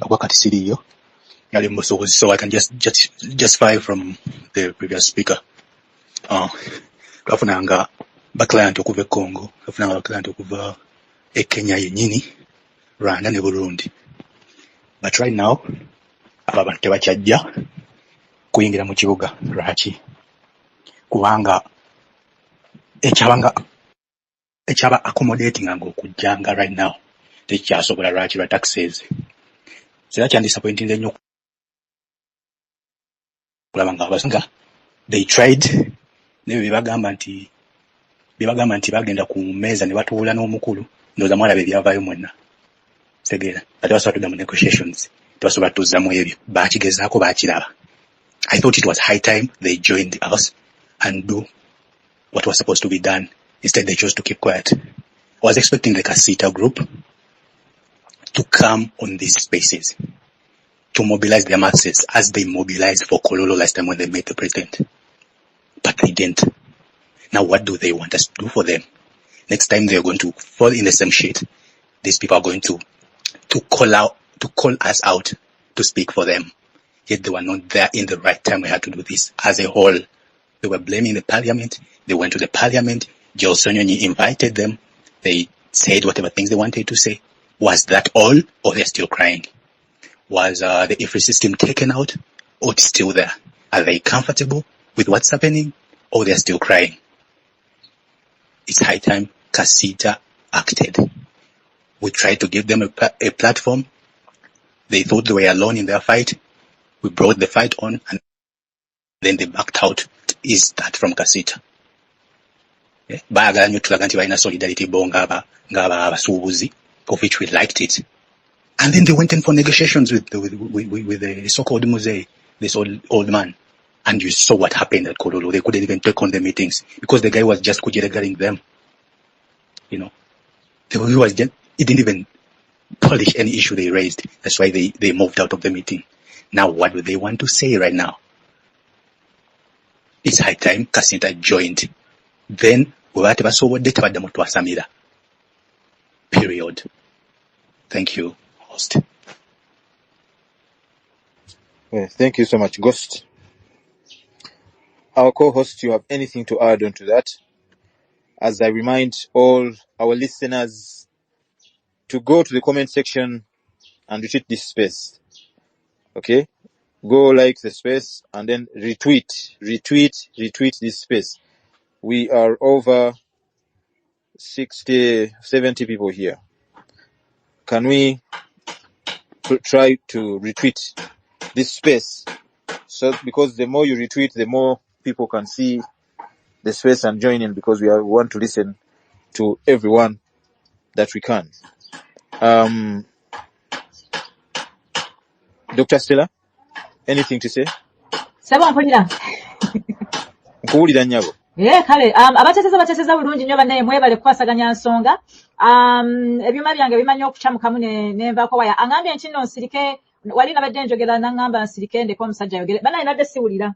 Wakati siriyo yali musobozi, so I can just justify from the previous speaker. Twafunanga baklayant okuva e Congo, twafunanga baklayant okuva e Kenya yennyini, Rwanda ne Burundi. But right now abo abantu tebakyajja kuyingira mu kibuga. Lwaki? Kubanga ekyaba accommodating nga okujjanga right now tekyasobola. Lwaki? Lwa taxes. So era kyandisappointing nnyo kulaba nga abasinga they tried ne bebagamba nti bagenda ku mmeeza ne batuula n'omukulu, ndowooza mwalaba ebyavaayo mwenna. Tegeera ate basobola tudda mu negotiations, tebasobola tuzzamu ebyo. Baakigezaako, baakiraba. I thought it was high time they joined us and do what was supposed to be done. Instead, they chose to keep quiet. I was expecting the Kasita group to come on these spaces to mobilize their masses as they mobilized for Kololo last time when they met the president. But they didn't. Now what do they want us to do for them? Next time they're going to fall in the same shit. These people are going to call us out to speak for them. Yet they were not there in the right time. We had to do this as a whole. They were blaming the parliament. They went to the parliament. Joel Sonyonyi invited them. They said whatever things they wanted to say. Was that all, or they're still crying? Was the IFRI system taken out, or it's still there? Are they comfortable with what's happening, or they're still crying? It's high time Kasita acted. We tried to give them a platform. They thought they were alone in their fight. We brought the fight on, and then they backed out. Is that from Kasita? Baagala nnyo tulaga nti balina solidarity bo ng'abasuubuzi, of which we liked it. And then they went in for negotiations with the so-called Musee, this old man. And you saw what happened at Kololo. They couldn't even take on the meetings because the guy was just kujiregaling them. You know, he didn't even polish any issue they raised. That's why they moved out of the meeting. Now, what do they want to say right now? It's high time Kasita joined. Then, period. Thank you, host. Thank you so much, Ghost. Our co-host, you have anything to add on to that? As I remind all our listeners to go to the comment section and retweet this space. Okay? Go like the space and then retweet this space. We are over 60, 70 people here. Can we try to retweet this space? So, because the more you retweet, the more people can see the space and join in, because we want to listen to everyone that we can. Dr. Stella, anything to say? Nkuwulira nnyabo. Kale abateeseza bulungi nnyo bannaye mwebale kukwasaganya nsonga. Ebyuma byange bimanyi okucamukamu ne nvaako waya. Angambye nti nno nsirike wali nabadde njogera n'angamba nsirike ndeko omusajja ayogere. Bannaye nadde siwulira.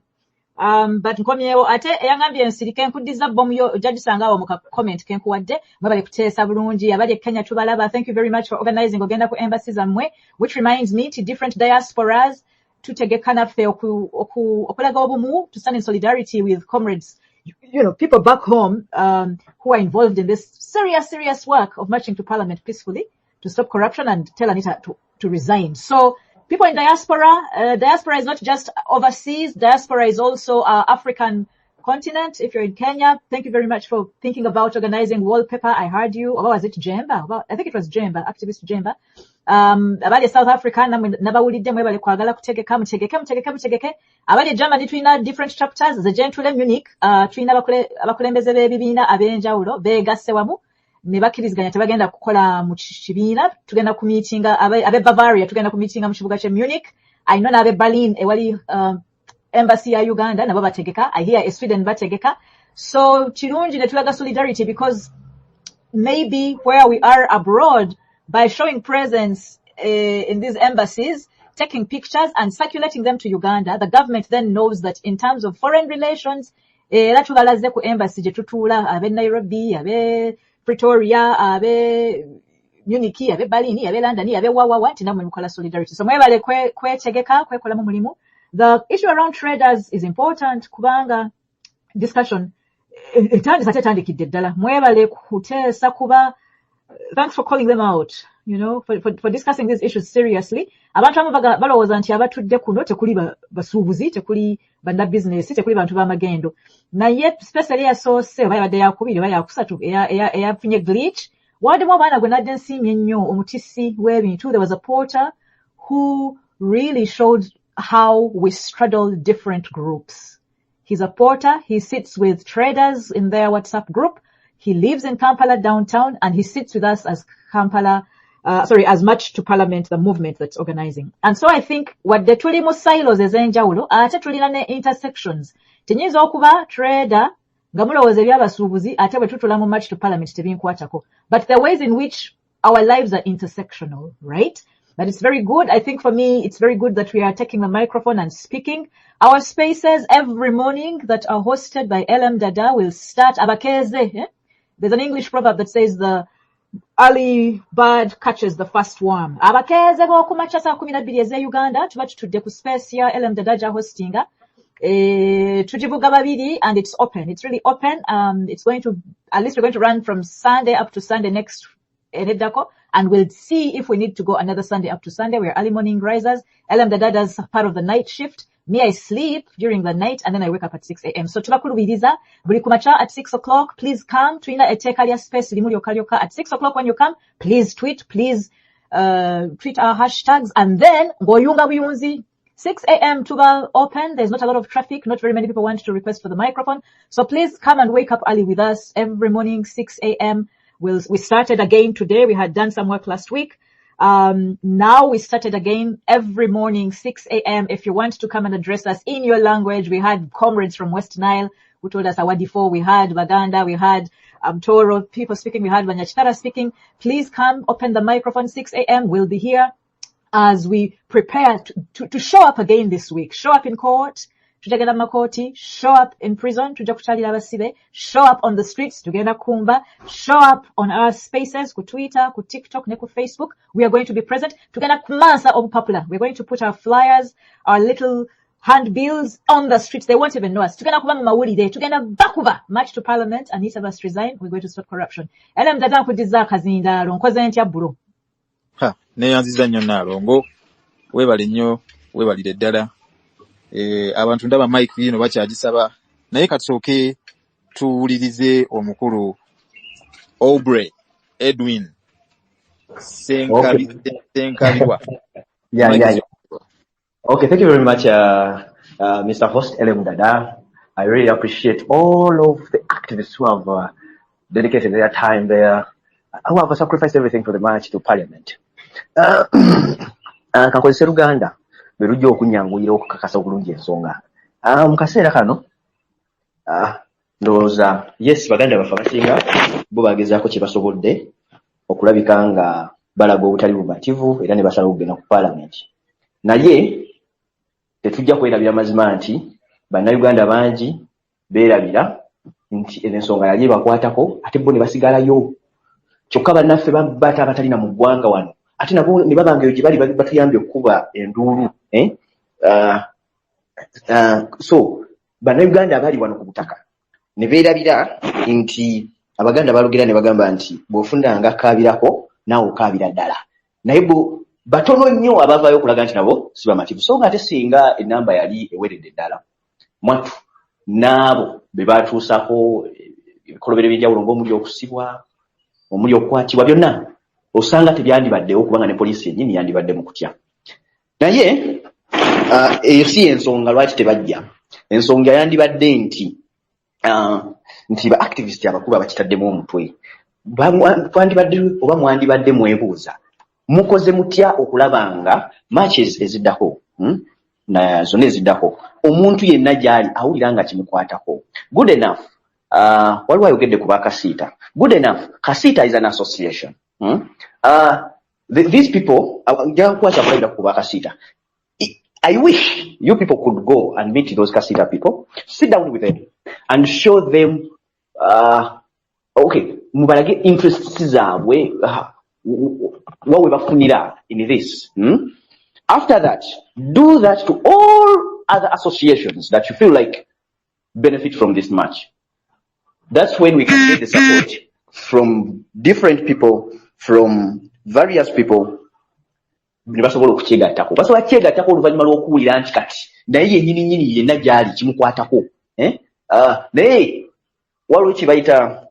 But nkomyewo ate eyangambye nsirike nkuddiza bbomu yo ojja gisanga awo mu ka comment ke nkuwadde. Mwebale kuteesa bulungi. Abali e Kenya tubalaba. Thank you very much for organizing ogenda ku embassy zammwe, which reminds me to different diasporas tutegeka naffe okulaga obumu, to stand in solidarity with comrades, you know, people back home who are involved in this serious work of marching to parliament peacefully to stop corruption and tell Anita to resign. So people in diaspora, diaspora is not just overseas, diaspora is also African continent. If you're in Kenya, thank you very much for thinking about organizing Wallpaper. I heard you. Or was it Jemba? I think it was Jemba, activist Jemba. Abali South Africa nabawulidde mwebale kwagala kutegeka mutegeke. Abali Germany tulina different chapters, the Gentile Munich, tulina abakulembeze b'ebibiina ab'enjawulo beegasse wamu ne bakkiriziganya tebagenda kukola mu kibiina. Tugenda ku meetinga abe Bavaria, tugenda ku meetinga mu kibuga kye Munich. I know n'abe Berlin ewali embassy ya Uganda nabo bategeka. I hear Sweden bategeka. So kirungi ne tulaga solidarity, because maybe where we are abroad, by showing presence in these embassies, taking pictures and circulating them to Uganda, the government then knows that in terms of foreign relations, era tubalaze ku embassy gye tutuula abe Nairobi, abe Pretoria, abe Munich, yabe Berlin, yabe London, yabe wawawa, nti namwe mukola solidarity. So mwebale kwetegeka, kwekola mu mulimu. The issue around traders is important kubanga discussion etandikidde ddala. Mwebale kuteesa kuba, thanks for calling them out, you know, for discussing these issues seriously. Abantu abamu balowooza nti abatudde kuno tekuli basuubuzi, tekuli banna business, tekuli bantu b'amagendo. Naye space yali yasoose oba yabadde yakubiri oba yakusatu eyafunye glitch. Waddemu abaana gwe nadde nsiimye ennyo omutissi w'ebintu. There was a porter who really showed how we straddle different groups. He's a porter. He sits with traders in their WhatsApp group. He lives in Kampala downtown, and he sits with us as as March to Parliament, the movement that's organizing. And so I think what the tuli mu silos ez'enjawulo, ate tulina ne intersections. Tenyinza okuba trader nga mulowooza ebyabasuubuzi ate bwe tutula mu March to Parliament tebinkwatako. But the ways in which our lives are intersectional, right? But it's very good. I think for me, it's very good that we are taking the microphone and speaking. Our spaces every morning that are hosted by LM Dada will start abakeze. There's an English proverb that says the early bird catches the first worm. Abakeze b'okumakya saa 12 ez'e Uganda tuba tutudde ku space ya LM Dada ja hostinga. Tujivuga babiri, and it's open. It's really open. It's going to, at least we're going to run from Sunday up to Sunday next Edako, and we'll see if we need to go another Sunday up to Sunday. We're early morning risers. LM Dada does part of the night shift. Me, I sleep during the night and then I wake up at 6 a.m. So tubakulubiriza buli kumacha at 6 o'clock. Please come. Tuina eteeka lya space limu lyokalyoka at 6 o'clock. When you come, please tweet. Please tweet our hashtags, and then ngoyunga buyunzi. 6 a.m. tuba open. There's not a lot of traffic. Not very many people want to request for the microphone. So please come and wake up early with us every morning, 6 a.m. We started again today. We had done some work last week. Now we started again every morning, 6 a.m. If you want to come and address us in your language, we had comrades from West Nile who told us Awadifo, we had Baganda, we had Toro people speaking, we had Banyachitara speaking. Please come, open the microphone, 6 a.m. We'll be here as we prepare to show up again this week. Show up in court, tujagenda makoti, show up in prison, tuja kuchalira abasibe, show up on the streets, tugenda kumba, show up on our spaces, ku Twitter, ku TikTok, ne ku Facebook. We are going to be present. Tugenda kumansa popular. We're going to put our flyers, our little handbills on the streets. They won't even know us. Tugenda kuba mu mawulire, tugenda bakuba March to Parliament, and each of us resign. We're going to stop corruption. LM Dada nkudiza akazindaalo, nkoze ntya bro. Neyanziza nnyo Naalongo, weebale nnyo, weebalire ddala. Abantu ndaba Mike bino bakyagisaba, naye katusooke tuwulirize omukulu Aubrey Edwin Senkabirwa. Yeah. Okay, thank you very much, Mr. Host LM Dada. I really appreciate all of the activists who have dedicated their time there, who have sacrificed everything for the march to Parliament. Kankozesa Luganda berujja okunyanguyira okukakasa obulungi ensonga. Mu kaseera kano ndowooza yes Baganda bafe abasinga bo bagezaako kye basobodde okulabika nga balaga obutali bumativu era ne basala okugenda ku Parliament. Naye tetujja kwerabira mazima nti bannayuganda bangi beerabira nti ensonga yali bakwatako ate bo ne basigalayo. Kyokka bannaffe bata abatalina mu ggwanga wano ate nabo ne babangayo gye bali batuyambye okukuba enduulu. So bannayuganda abali wano ku butaka ne beerabira nti Abaganda balugera ne bagamba nti bw'ofunanga kaabirako naawe okaabira ddala. Naye batono nnyo abavaayo okulaga nti nabo si bamativu. So ng'ate singa ennamba yali eweredde ddala mwattu n'abo be baatuusako ebikolobero eby'enjawulo ng'omuli okusibwa, omuli okukwatibwa, byonna osanga tebyandibaddewo kubanga ne poliisi yennyini yandibadde mu kutya. Naye eyo si ensonga lwaki tebajja. Ensonga yandibadde nti ba activist abakulu abakitaddemu omutwe mwandibadde mwebuuza mukoze mutya okulaba nga matches eziddako zonna eziddako omuntu yenna gyali awulira nga kimukwatako. Good enough, waliwo ayogedde ku bakasiita. Good enough, Kasita is an association. These people nja kukwata kulabira ku bakasiita. I wish you people could go and meet those Kasita people, sit down with them and show them, okay, mubalage interests zaabwe, what we bafunira in this. After that, do that to all other associations that you feel like benefit from this match. That's when we can get the support from different people, from various people. Basobola okukyegattako basobola kyegattako oluvannyuma lw'okuwulira nti kati naye yennyini yenna gyali kimukwatako naye waliwo kye bayita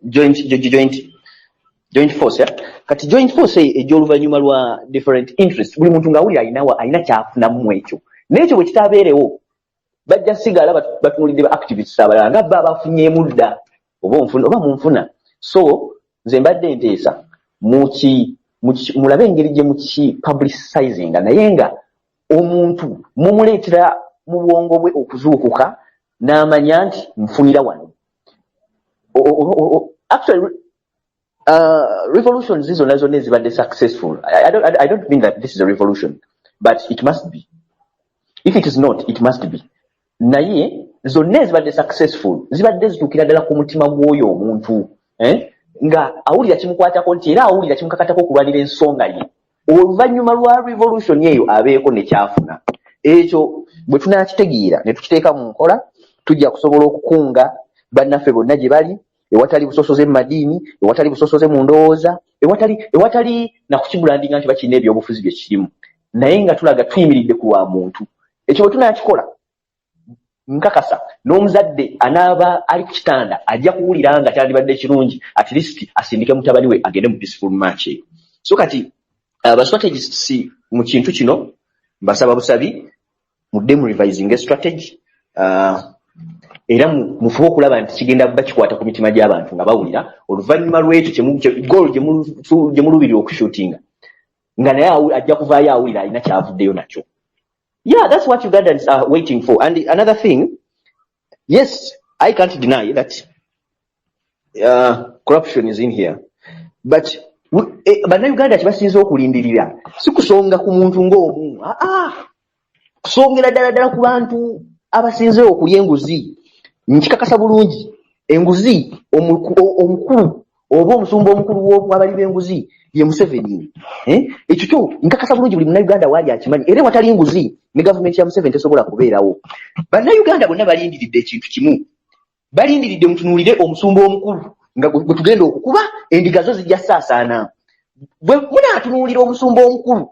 joint force kati joint force egy'oluvannyuma lwa different interest buli muntu ng'awulira alina kyafunamu ekyo n'ekyo bwe kitaabeerewo bajja sigala batunulidde ba activists abalala nga bba bafunyeemu dda oba munfuna so nze mbadde nteesa mulabe engeri gye mukipublicizing naye nga omuntu mumuleetera mu bwongo bwe okuzuukuka n'amanya nti nfunira wano. Actually, revolutions zonna ezibadde successful. I don't mean that this is a revolution, but it must be. If it is not, it must be. Naye zonna ezibadde successful zibadde zituukira ddala ku mutima gw'oyo omuntu nga awulira kimukwatako nti era awulira kimukakatako okulwanira ensonga ye. Oluvannyuma lwa revolution eyo abeeko ne kyafuna. Ekyo bwe tunaakitegeera ne tukiteeka mu nkola tujja kusobola okukunga bannaffe bonna gye bali ewatali busosoze mu madiini ewatali busosoze mu ndowooza ewatali nakukibulandinga nti bakirina ebyobufuzi bye kirimu naye nga tulaga tuyimiridde ku lwa muntu. Ekyo bwe tunaakikola nkakasa n'omuzadde anaaba ali ku kitanda ajja kuwulira nga kyandibadde kirungi at least asindike mutabani we agende mu peaceful match eyo. So kati strategists mu kintu kino mbasaba busabi mudde mu revising strategy era mufube okulaba nti kigenda bakikwata ku mitima gy'abantu nga bawulira oluvannyuma lw'ekyo goal gye mulubirira okushootinga nga naye ajja kuvaayo awulira alina kyavuddeyo nakyo. Yeah, that's what Ugandans are waiting for. And another thing, yes, I can't deny that corruption is in here. But Uganda kibasinza okulindirira si kusonga ku muntu ng'omu kusongera ddala ku bantu abasinze okulya enguzi. Nkikakasa bulungi enguzi omukulu oba omusumba omukulu w'abali b'enguzi ye Museveni. Ekyo kyo nkakasa bulungi buli munnayuganda waali akimanyi era watali enguzi ne gavumenti ya Museveni tesobola kubeerawo. Bannayuganda bonna balindiridde ekintu kimu, balindiridde mutunuulire omusumba omukulu nga gwe tugenda okukuba endiga zo zijja saasaana. Bwe munaatunuulira omusumba omukulu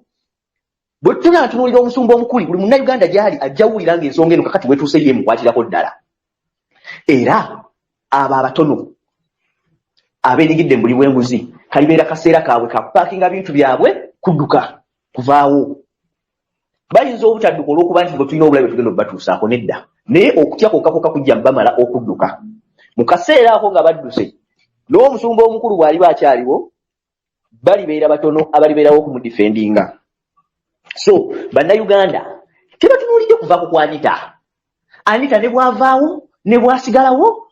bwe tunaatunuulira omusumba omukulu buli munnayuganda gyali ajja wulira ng'ensonga eno kakati wetuuse ye mukwatirako ddala. Era abo abatono abeenyigidde mu buli bw'enguzi kalibeera kaseera kaabwe kapaakinga bintu byabwe kudduka kuvaawo. Bayinza obutadduka olw'okuba nti bwe tulina obulabe tugenda obubatuusaako nedda naye okutya kwokka kujja bamala okudduka. Mu kaseera ako nga badduse n'omusumba omukulu bw'aliba akyaliwo balibeera batono abalibeerawo okumudifendinga. So bannayuganda tebatunuulidde kuvaako ku Anita ne bw'avaawo ne bw'asigalawo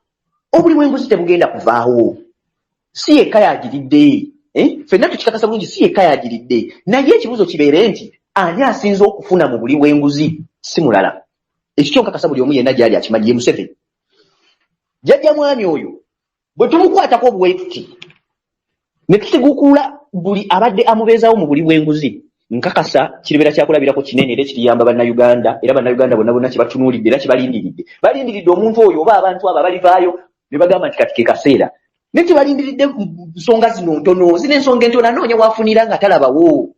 obuli bw'enguzi tebugenda kuvaawo. Si yekka yagiridde ffenna tukikakasa bulungi si yekka yagiridde naye ekibuzo kibeere nti ani asinze okufuna mu buli bw'enguzi si mulala. Ekyo kyonkakasa buli omu yenna gyali akimanyi ye Museveni. Jjajja mwami oyo bwe tumukwatako obwetuti ne tutegukuula buli abadde amubeezaawo mu buli bw'enguzi nkakasa kiribeera kyakulabirako kinene era kiriyamba bannayuganda era bannayuganda bonna kibatunuulidde era kibalindiridde omuntu oyo oba abantu abo abalivaayo ne bagamba nti kati ke kaseera ne kibalindiridde nsonga zino ntono zino ensonga entono anoonya waafunira nga talabawo.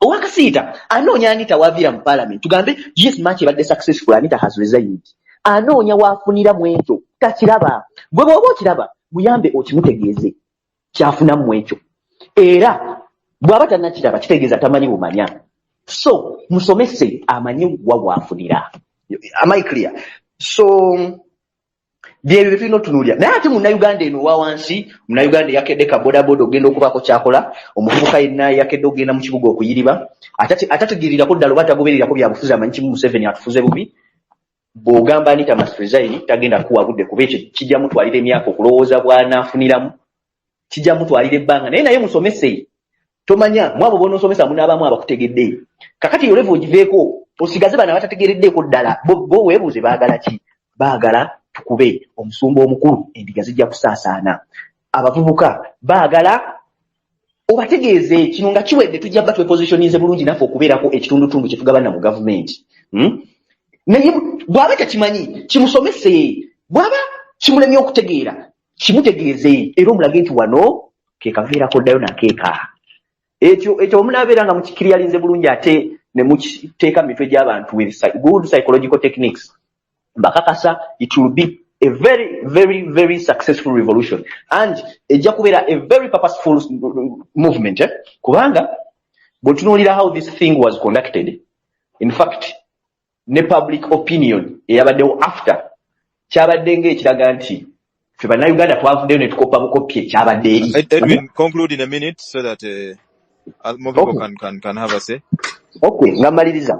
Owakasiita anoonya Anita waavira mu parliament tugambe yes match ebadde successful Anita has resigned anoonya waafunira mu ekyo takiraba. Bwe bw'oba okiraba muyambe okimutegeeze kyafuna mu ekyo era bw'aba tannakiraba kitegeeza tamanyi bumanya. So musomese amanyi wa bwafunira. Am I clear? So byebyo tulina otunuulira naye ate munnayuganda eno owa wansi munnayuganda yakedde ka bodaboda ogenda okubaako kyakola omuvubuka yenna yakedde ogenda mu kibuga okuyiriba atategeerirako ddala oba tagobererirako byabufuzi amanyi kimu Museveni atufuze bubi. Bw'ogamba Anita must resign tagenda kuwa budde kuba ekyo kijja mutwalira emyaka okulowooza bw'anaafuniramu kijja mutwalira ebbanga naye musomese tomanya mwabo bonosomesa munaabamu abakutegedde kakati yo level ogiveeko osigaze bana batategereddeeko ddala bo weebuuze baagala ki baagala tukube omusumba omukulu endiga zijja kusaasaana abavubuka baagala obategeeze kino nga kiwedde tujja bba twepositionize bulungi naffe okubeerako ekitundutundu kye tugabana mu gavumenti. Naye bw'aba takimanyi kimusomese, bw'aba kimulemye okutegeera kimutegeeze era omulage nti wano ke kaveerako ddayo nakeeka. Ekyo omunaabeera nga mukikiryalinze bulungi ate ne mukiteeka mu mitwe gy'abantu with good psychological techniques, mbakakasa it will be a very, very, very successful revolution and ejja kubeera a very purposeful movement. Kubanga bw'otunuulira how this thing was conducted, in fact ne public opinion eyabaddewo after kyabadde ng'ekiraga nti ffe bannayuganda twavuddeyo ne tukopa bukopi ekyabadde eri. Edwin, conclude in a minute so that more people can have a say. Okay, nga mmaliriza.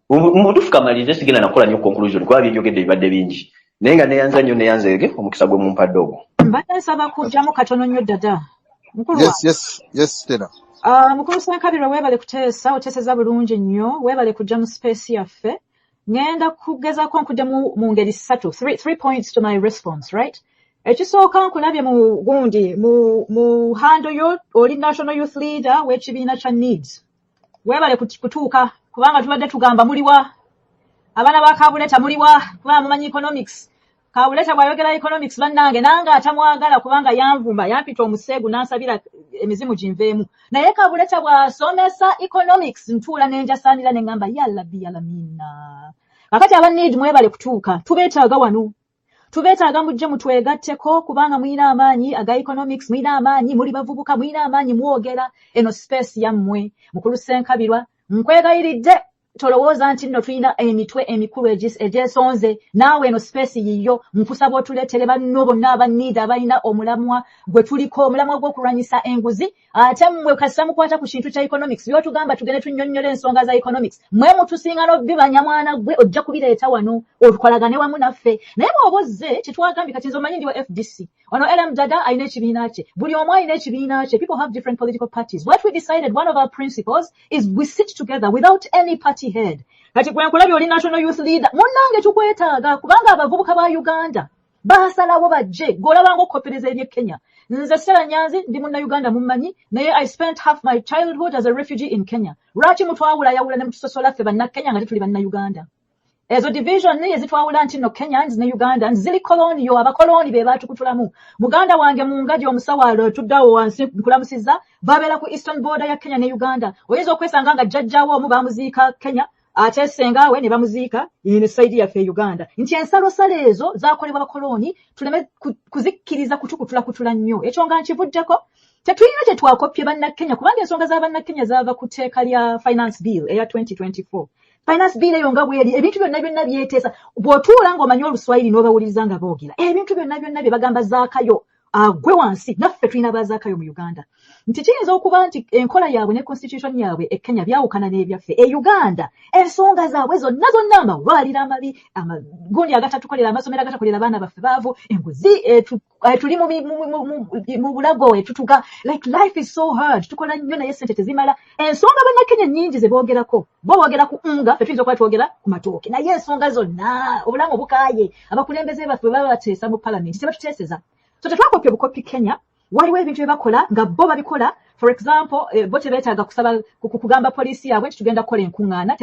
Mutuufu kamalirize sigenda nakola nnyo conclusion kuba byenjogedde bibadde bingi. Naye nga neyanza nnyo neyanzeege omukisa gwe mumpadde ogwo. Mbadde nsaba kujjamu katono nnyo ddada. Mukulu Yes, Stella. Mukulu Ssenkabirwa weebale kuteesa, oteeseza bulungi nnyo, weebale kujja mu space yaffe. Ngenda kugezaako nkudde mu ngeri ssatu. Three points to my response, right? Ekisooka nkulabye mu gundi mu handle yo oli national youth leader w'ekibiina kya NEEDS. Weebale kutuuka kubanga tubadde tugamba muliwa abaana ba Kabuleta muliwa kubanga mumanyi economics. Kabuleta bw'ayogera economics bannange nange atamwagala kubanga yanvumba yampita omuseegu n'ansabira emizimu ginveemu. Naye Kabuleta bw'asomesa economics ntuula n'enjasaanira ne ngamba ya Rabbi alamina. Kakati aba NEED mwebale kutuuka tubeetaaga wano. Tubeetaaga mujje mutwegatteko kubanga mulina amaanyi aga economics, mulina amaanyi, muli bavubuka, mulina amaanyi mwogera eno space yammwe. Mukulu Ssenkabirwa nkwegayiridde tolowooza nti nno tulina emitwe emikulu egyesonze naawe eno space yiyo nkusaba otuleetere banno bonna aba NEED abalina omulamwa gwe tuliko omulamwa gw'okulwanyisa enguzi ate mmwe kasita mukwata ku kintu kya economics byotugamba tugende tunnyonnyola ensonga za economics mwe mutusinga n'obibanya mwana gwe ojja kubireeta wano olukolagane wamu naffe naye bw'obozze kyetwagambye kati nze omanyi ndi wa FDC ono LM Dada alina ekibiina kye buli omu alina ekibiina kye people have different political parties what we decided one of our principles is we sit together without any party head. Kati kwe nkulabye oli national youth leader munnange tukwetaaga kubanga abavubuka ba Uganda basalawo bajje golabanga okukoppereza eby'e Kenya. Nze Stella Nyanzi ndi munna-Uganda mummanyi naye I spent half my childhood as a refugee in Kenya. Lwaki mutwawulayawula ne mutusosola ffe banna-Kenya nga tetuli banna-Uganda? Ezo division niye zitwawula nti no Kenyans ne Ugandans zili koloniyo abakoloni be baatukutulamu. Muganda wange mu ngadi omusawalo tuddawo wansi nkulamusiza babeera ku eastern border ya Kenya ne Uganda. Oyinza okwesanga nga jjajjaawo omu bamuziika Kenya ate ssengawe ne bamuziika ine saidi yaffe Uganda. Nti ensalosalo ezo zaakolebwa bakoloni tuleme kuzikkiriza kutukutula nnyo. Ekyo nga nkivuddeko tetulina kye twakopye bannakenya kubanga ensonga za bannakenya zaava ku tteeka lya finance bill eya 2024. Finance bill eyo nga bweri ebintu byonna byeteesa bw'otuula ng'omanyi oluswayiri n'obawuliriza nga boogera ebintu byonna bye bagamba zaakayo gwe wansi naffe tulina bazaakayo mu Uganda. Nti kiyinza okuba nti enkola yaabwe ne constitution yaabwe e Kenya byawukana n'ebyaffe e Uganda ensonga zaabwe zonna amalwaliro amabi gundi agatatukolera amasomero agatakolera abaana baffe baavu enguzi tuli mu bulago etutuga like life is so hard tukola nnyo naye ssente tezimala ensonga bannakenya nnyingi ze boogerako bo boogera ku nga ffe tuyinza okuba twogera ku matooke naye ensonga zonna obulamu bukaaye abakulembeze baffe baba bateesa mu palamenti tebatuteeseza. So tetwakopye bukopi Kenya waliwo ebintu bye bakola nga bo babikola for example bo tebeetaaga kusaba kugamba polisi yaabwe tugenda kukola enkuŋŋaana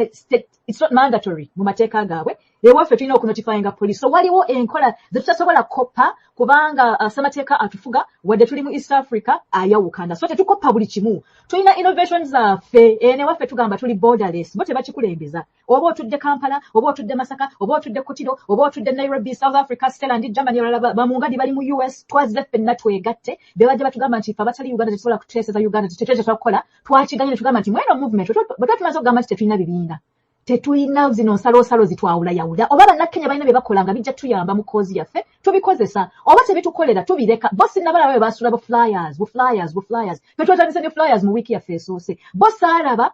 it's not mandatory mu mateeka gaabwe ewaffe tulina okunotifyinga police so waliwo enkola ze tutasobola koppa kubanga ssemateeka atufuga wadde tuli mu East Africa ayawukana so tetukoppa buli kimu tulina innovations zaffe newaffe tugamba tuli borderless bo tebakikulembeza oba otudde Kampala oba otudde Masaka oba otudde Kotiro oba otudde Nairobi South Africa Stella ndi Germany bamungadi bali mu US twazze ffenna twegatte bebajja batugamba nti abatali Uganda tetusobola kuteeseza Uganda tetwakola twakiganye ne tugamba nti mweno movement bwe tumaze okugamba nti tetulina bibiina tetulina zino nsalosalo zitwawulayawula oba bannakenya balina bye bakola nga bijja tuyamba mu koozi yaffe tubikozesa oba tebitukolera tubireka bo sinnabala babe basula bu flyers betwatandise ne flyers mu wiiki yaffe esoose bo saalaba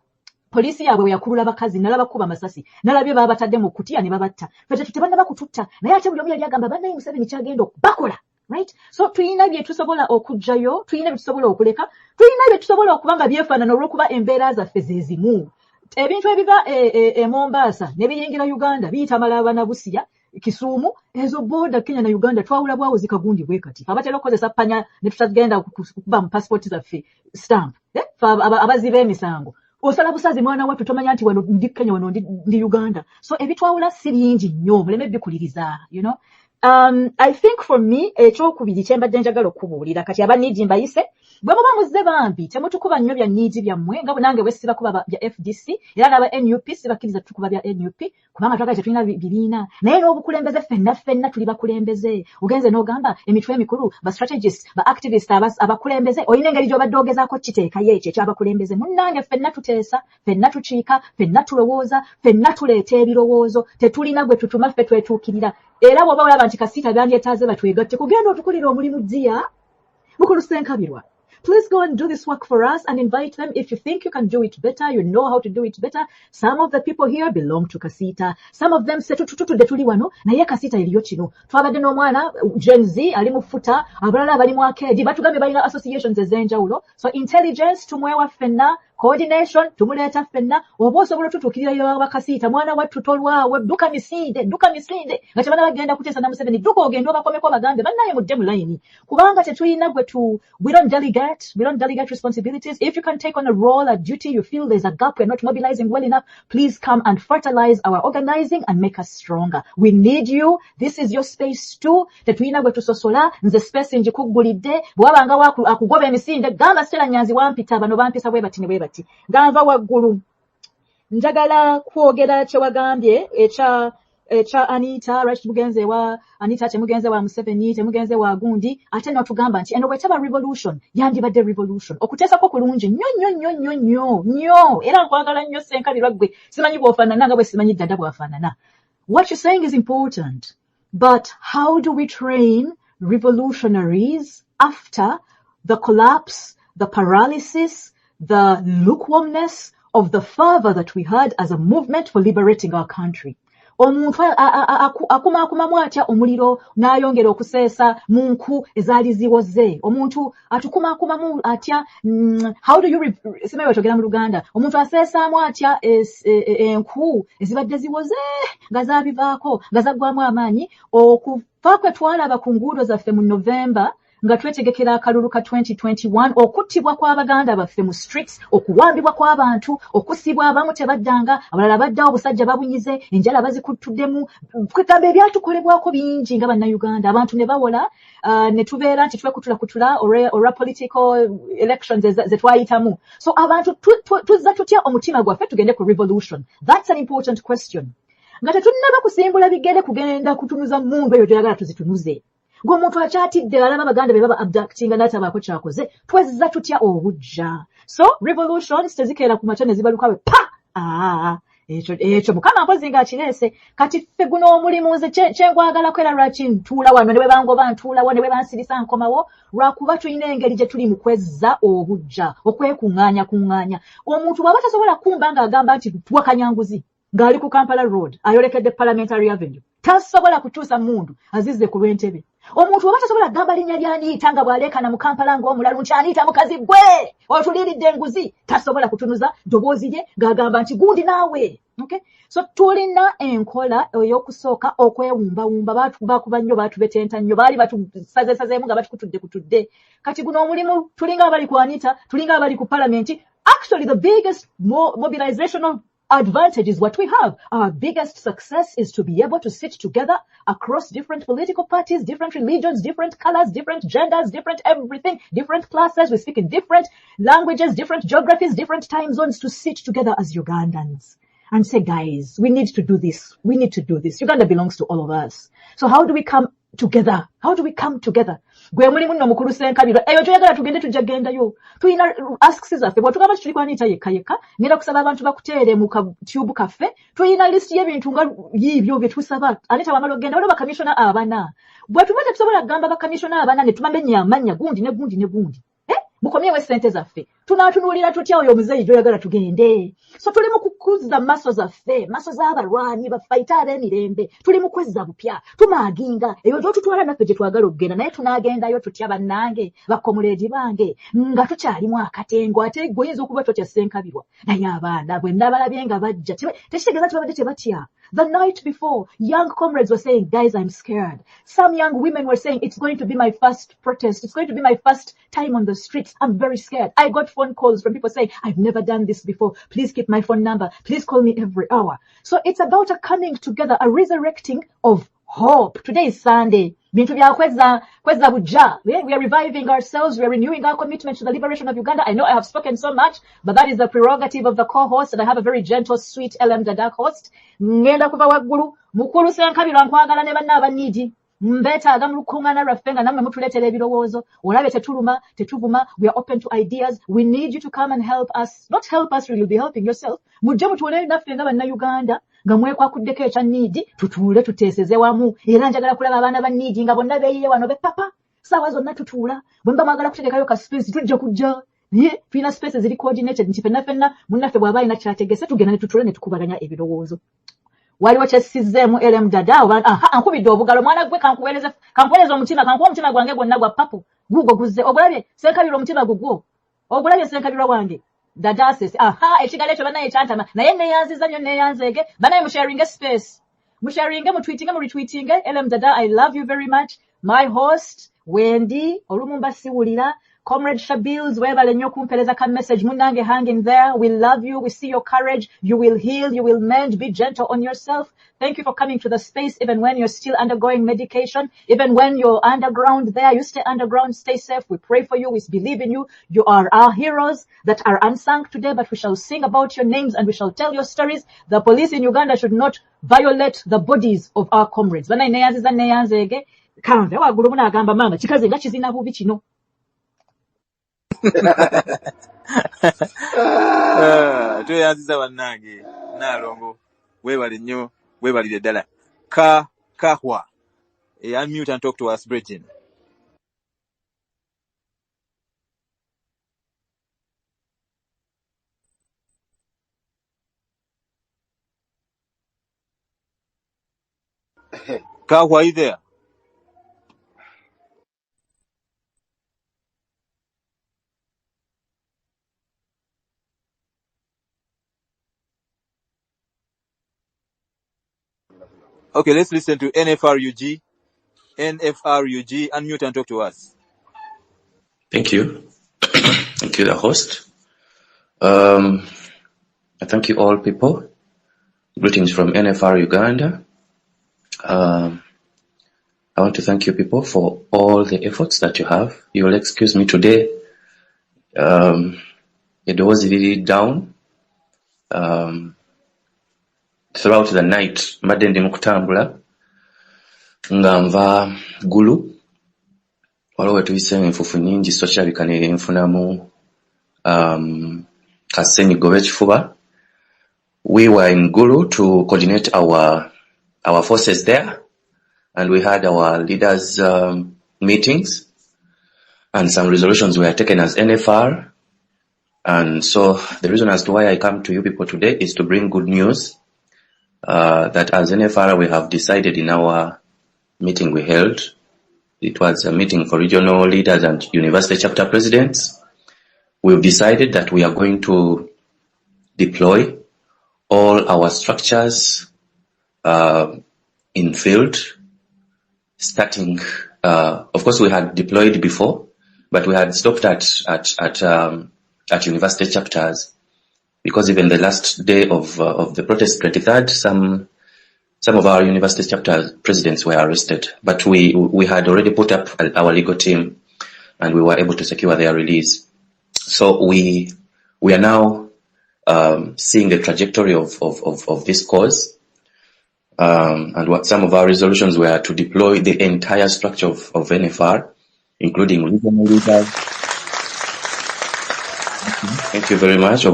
polisi yaabwe bwe yakulula bakazi nalaba kuba masasi nalabye baba batadde mu kutiya ne babatta fete tutebannaba kututta naye ate buli omu yali agamba bannaye Museveni kyagenda okubakola right so tulina bye tusobola okujjayo tulina bye tusobola okuleka tulina bye tusobola okubanga byefaanana olw'okuba embeera zaffe zezimu ebintu ebiva e Mombasa ne biyingira Uganda biyita Malaba na Busia Kisumu ezo border Kenya na Uganda twawula bwawo zikagundi bwekati abatera okukozesa panya ne tutagenda kuba mu passport zaffe stamp abazibe emisango osala busazi mwana wattu tomanya nti wano ndi Kenya wano ndi Uganda so ebitwawula si bingi nnyo muleme bikuliriza you know I think for me ekyokubiri kyembadde njagala okubuulira kati abanidi mbayise bwe muba muzze bambi temutukuba nnyo bya needs byammwe nga nange bwe siba kuba bya FDC era n'aba NUP sibakkiriza tukuba bya NUP kubanga twagala tetulina biriina naye n'obukulembeze ffenna tuli bakulembeze ogenze n'ogamba emitwe emikulu ba strategists ba activists abakulembeze olina engeri gy'obadde ogezaako kiteekayo ekyo ekyabakulembeze munnange ffenna tuteesa ffenna tukiika ffenna tulowooza ffenna tuleeta ebirowoozo tetulina gwe tutuma ffe twetuukirira era bw'oba olaba nti Kasiita bandyetaaze batwegatte kugenda otukulira omulimu ddiya mukulu Ssenkabirwa. Please go and do this work for us and invite them. If you think you can do it better, you know how to do it better. Some of the people here belong to Kasiita. Some of them say tutudde tuli wano naye Kasiita eriyo kino. Twabadde n'omwana Gen Z ali mu futa abalala bali mu arcade batugambye balina associations ez'enjawulo. So intelligence tumwewa ffenna coordination tumuleeta ffenna oba osobola otutuukirira yoba Kasiita mwana wattu tolwawe dduka misinde nga kyebana bagenda kuteesa na Museveni dduka ogenda obakomeko bagambe bannaye mudde mu layini kubanga tetulina gwe we don't delegate responsibilities. If you can take on a role, a duty, you feel there's a gap, we're not mobilizing well enough, please come and fertilize our organizing and make us stronger. We need you. This is your space too. Tetulina gwe tusosola nze space njikuggulidde bwabanga akugoba emisinde gamba Stella Nyanzi wampita bano bampisa bwe bati ne bwe bati ganva waggulu njagala kwogera kye wagambye echa Anita Rashid Mugenze wa Anita temugenze wa Museveni temugenze wa Gundi ate n'otugamba nti eno bwetaba revolution yandibadde revolution okuteesako kulungi nnyo era nkwagala nnyo Ssenkabirwa ggwe simanyi bw'ofaanana nga bwe simanyi ddada bw'afaanana. What you're saying is important, but how do we train revolutionaries after the collapse, the paralysis, the lukewarmness of the fervor that we had as a movement for liberating our country? Omuntu akumakumamu atya omuliro n'ayongera okuseesa mu nku ezaali ziwoze omuntu atukumakumamu atya how do you simanyi batogera mu Luganda omuntu aseesaamu atya enku ezibadde ziwoze nga zaabivaako nga zaggwamu amaanyi okufa kwe twalaba ku nguudo zaffe mu November nga twetegekera akalulu ka 2021 okuttibwa kw'Abaganda baffe mu streets okuwambibwa kw'abantu okusibwa abamu tebaddanga abalala baddawo obusajja babunyize enjala bazikuttuddemu kwegamba ebyatukolebwako bingi nga bannayuganda abantu ne bawola ne tubeera nti twekutula olwa political elections ze twayitamu so abantu tuzza tutya omutima gwaffe tugende ku revolution. That's an important question. Nga tetunnaba kusimbula bigere kugenda kutunuza mundu eyo toyagala tuzitunuze ng'omuntu akyatidde alaba Abaganda be baba abductinga n'atabaako kyakoze twezza tutya obujja. So revolutions tezikeera ku makya ne zibalukawe pa ekyo Mukama mpozi ng'akireese kati ffe guno omulimu nze kyengwagalako era lwaki ntuula wano ne bwe bangoba ntuulawo ne bwe bansirisa nkomawo lwakuba tulina engeri gye tuli mu kwezza obujja okwekuŋŋaanya omuntu bw'aba tasobola kumba ng'agamba nti tuwakanya nguzi ng'ali ku Kampala Road ayolekedde Parliamentary Avenue tasobola kukyusa mundu azizze ku lw'entebe. Omuntu bw'aba tasobola kugamba linnya lya Anita nga bw'aleekana mu Kampala ng'omulalu nti Anita mukazi gwe otuliiridde enguzi tasobola kutunuza ddoboozi lye ng'agamba nti gundi naawe. Okay? So tulina enkola ey'okusooka okwewumbawumba bakuba nnyo baatubetenta nnyo baali batusazeesazeemu nga batukutudde kati guno omulimu tulinga abali ku Anita tulinga abali ku Parliament. Actually the biggest mobilizational advantage is what we have. Our biggest success is to be able to sit together across different political parties, different religions, different colors, different genders, different everything, different classes. We speak in different languages, different geographies, different time zones to sit together as Ugandans and say, guys, we need to do this. We need to do this. Uganda belongs to all of us. So how do we come together? How do we come together? Gwe mulimu nno mukulu Ssenkabirwa eyo toyagala tugende tujagendayo tulina asks zaffe bw'atugamba nti tuli ku Anita yekka ngenda kusaba abantu bakuteere mu katube kaffe tulina list y'ebintu nga yiibyo bye tusaba Anita wamala okugenda waliwo bakamishona abana bwe tuba tetusobola kugamba bakamishona abana ne tumamenya amannya gundi ne gundi mukomyewo essente zaffe tunatunuulira tutya oyo omuzeeyi gy'oyagala tugende. So tuli mu kukuza maso zaffe, maso z'abalwanyi bafayita ab'emirembe, tuli mu kwezza bupya, tumaaginga eyo gy'otutwala naffe gye twagala okugenda, naye tunaagendayo tutya bannange bakkomuleedi bange nga tukyalimu akatengo, ate gwe oyinza okuba totya Ssenkabirwa, naye abaana bwe ndabalabye nga bajja tekitegeeza nti babadde tebatya. The night before, young comrades were saying, guys, I'm scared. Some young women were saying, it's going to be my first protest. It's going to be my first time on the streets. I'm very scared. I got phone calls from people saying, I've never done this before. Please keep my phone number. Please call me every hour. So it's about a coming together, a resurrecting of hope. Today is Sunday. Bintu bya kweza buja. We are reviving ourselves. We are renewing our commitment to the liberation of Uganda. I know I have spoken so much, but that is the prerogative of the co-host, and I have a very gentle, sweet LM Dada host. Ngenda kuva waggulu. Mukulu Ssenkabirwa nkwagala ne banna abanyiigi. Mbeetaaga mu lukuŋŋaana lwaffe nga nammwe mutuleetera ebirowoozo. Olabe tetuluma, tetuvuma. We are open to ideas. We need you to come and help us. Not help us, you'll be helping yourself. Mujje mutuule naffe nga bannayuganda. Nga mwekwakuddeko ekya niidi tutuule tuteeseze wamu era njagala kulaba abaana ba niidi nga bonna beeyiye wano bepapa saawa zonna tutuula bwe mba mwagala kutegekayo ka space tujja kujja ye tulina space ziri coordinated nti ffenna munnaffe bw'aba alina kyategese tugenda ne tutuule ne tukubaganya ebirowoozo. Waliwo kyessizzeemu LM Dada ankubidde obugalo mwana gwe kankuweereza omutima kankuwa omutima gwange gwonna gwa papo gugwo guzze ogulabye Ssenkabirwa omutima gugwo ogulabye Ssenkabirwa wange Dada asese ekigalo ekyo bannaye kyantama naye neeyanziza nnyo neeyanzeege bannaye musharinge space musharinge mutweetinge muretweetinge LM Dada I love you very much my host Wendy olumu mbasiwulira Comrade Shabills weebale nnyo kumpereza ka message munnange hang in there we love you we see your courage you will heal you will mend be gentle on yourself. Thank you for coming to the space even when you're still undergoing medication, even when you're underground there, you stay underground, stay safe. We pray for you, we believe in you. You are our heroes that are unsung today, but we shall sing about your names and we shall tell your stories. The police in Uganda should not violate the bodies of our comrades. Bana neyanziza neyanzeege, kanve waggulu munagamba mama kikaze nga kizina bubi kino. Tweyanziza bannange Nalongo weebale nnyo weebalire ddala kahwa unmute and talk to us Bridget. Kahwa, are you there? Okay, let's listen to NFRUG. NFRUG, unmute and talk to us. Thank you. Thank you, the host. I thank you all people. Greetings from NFR Uganda. I want to thank you people for all the efforts that you have. You will excuse me today. It was really down. Throughout the night, mbadde ndi mukutambula nga nva Gulu waliwo wetuyise enfufu nyingi so kirabika ne nfunamu kasenyigo w'ekifuba. We were in Gulu to coordinate our forces there, and we had our leaders meetings, and some resolutions were taken as NFR. And so the reason as to why I come to you people today is to bring good news. That as NFR we have decided in our meeting we held, it was a meeting for regional leaders and university chapter presidents. We've decided that we are going to deploy all our structures in field, starting, of course we had deployed before, but we had stopped at university chapters. Because even the last day of the protest, 23rd, some of our university chapter presidents were arrested. But we had already put up our legal team, and we were able to secure their release. So we are now seeing the trajectory of this cause, and what some of our resolutions were to deploy the entire structure of NFR, including regional leaders. Thank you very much.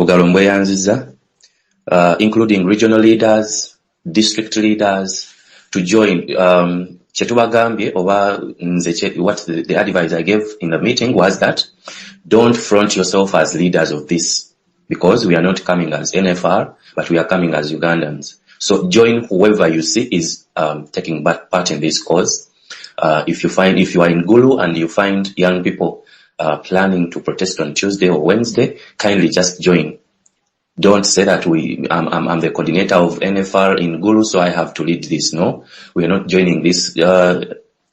Including regional leaders, district leaders, to join Chetubagambye oba what the advice I gave in the meeting was that don't front yourself as leaders of this, because we are not coming as NFR, but we are coming as Ugandans. So join whoever you see is taking part in this cause. If you are in Gulu and you find young people planning to protest on Tuesday or Wednesday, kindly just join. Don't say that I'm the coordinator of NFR in Gulu, so I have to lead this. No, we are not joining this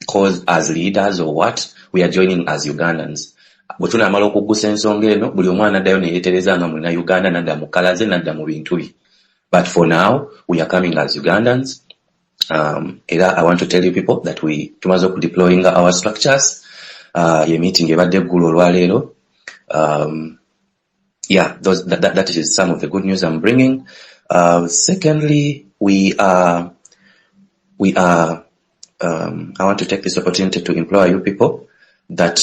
cause as leaders or what. We are joining as Ugandans. Butuna amala okugusa ensonga eno, buli omwana addayo ne yeetereza nga mulina Uganda nadda mu kalaze nadda mu bintu bye. But for now, we are coming as Ugandans. I want to tell you people that tumaze deploying our structures. Ye meeting ebadde eggulu olwaleero. That is some of the good news I'm bringing. Secondly, I want to take this opportunity to implore you people that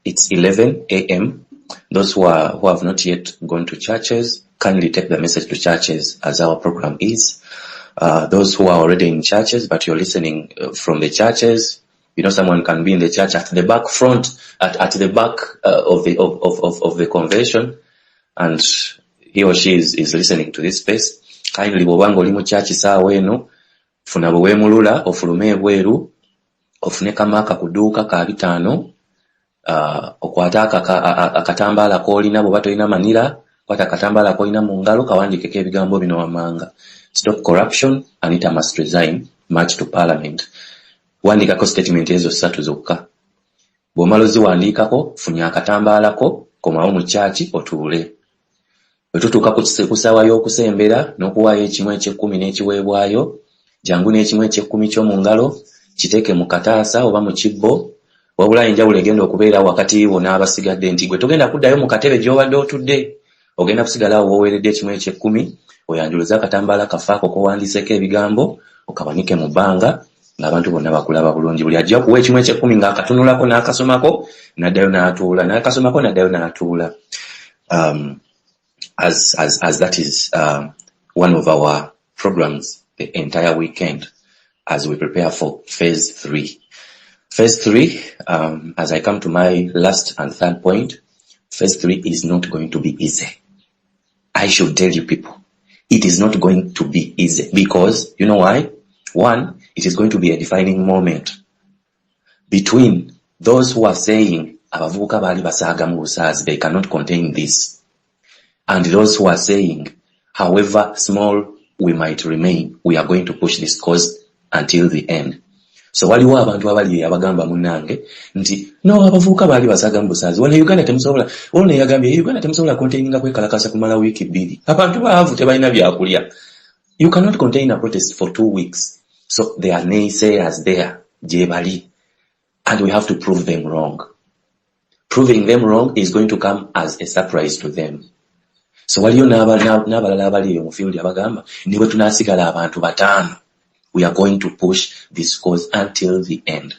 it's 11 a.m. Those who have not yet gone to churches, kindly take the message to churches as our program is. Those who are already in churches, but you're listening from the churches, someone can be in the church at the back front, at the back of the convention, and he or she is listening to this space. Kindly bw'obanga oli mu church saawa eno, funa bwe weemulula ofulume ebweru, ofune kamaaka ku dduuka ka 5, okwata akatambaala k'olina bw'oba tolina manira, kwata akatambaala k'olina mu ngalo kawandiikeko ebigambo bino wammanga: stop corruption, Anita must resign, march to parliament. Wandiikako statement ezo 3 zokka. Bw'omala oziwandiikako, funya akatambaalako, komawo mu church otuule. Bwe tutuuka ku ssaawa y'okusembera n'okuwaayo ekimu eky'ekkumi n'ekiweebwayo, jangu n'ekimu eky'ekkumi ky'omu ngalo kiteeke mu kataasa oba mu kibbo, wabula enjawulo egenda okubeera wakati wo n'abasigadde nti gwe togenda kuddayo mu katebe gy'obadde otudde, ogenda kusigala awo w'oweeredde ekimu eky'ekkumi, oyanjuluze akatambaala kafaako k'owandiiseko ebigambo, okabanike mu bbanga ng'abantu bonna bakulaba bulungi. Buli ajja kuwa ekimu eky'ekkumi ng'akatunulako n'akasomako n'addayo n'atuula, n'akasomako n'addayo n'atuula. As that is one of our programs the entire weekend as we prepare for phase 3. Phase 3, as I come to my last and third point, phase 3 is not going to be easy. I should tell you people, it is not going to be easy because, you know why? One, it is going to be a defining moment between those who are saying abavubuka baali basaaga mu busaazi, they cannot contain this, and those who are saying, however small we might remain, we are going to push this cause until the end. So waliwo abantu abali abagamba munnange nti no abavubuka baali basaaga mu busaazi, wano Uganda temusobola, ono yagambye Uganda temusobola containinga kwekalakasa kumala wiiki 2. Abantu baavu tebalina byakulya. You cannot contain a protest for 2 weeks. So there are naysayers there, jebali, and we have to prove them wrong. Proving them wrong is going to come as a surprise to them. So waliyo n'abalala abali mu field abagamba niwe tunaasigala abantu 5. We are going to push this cause until the end.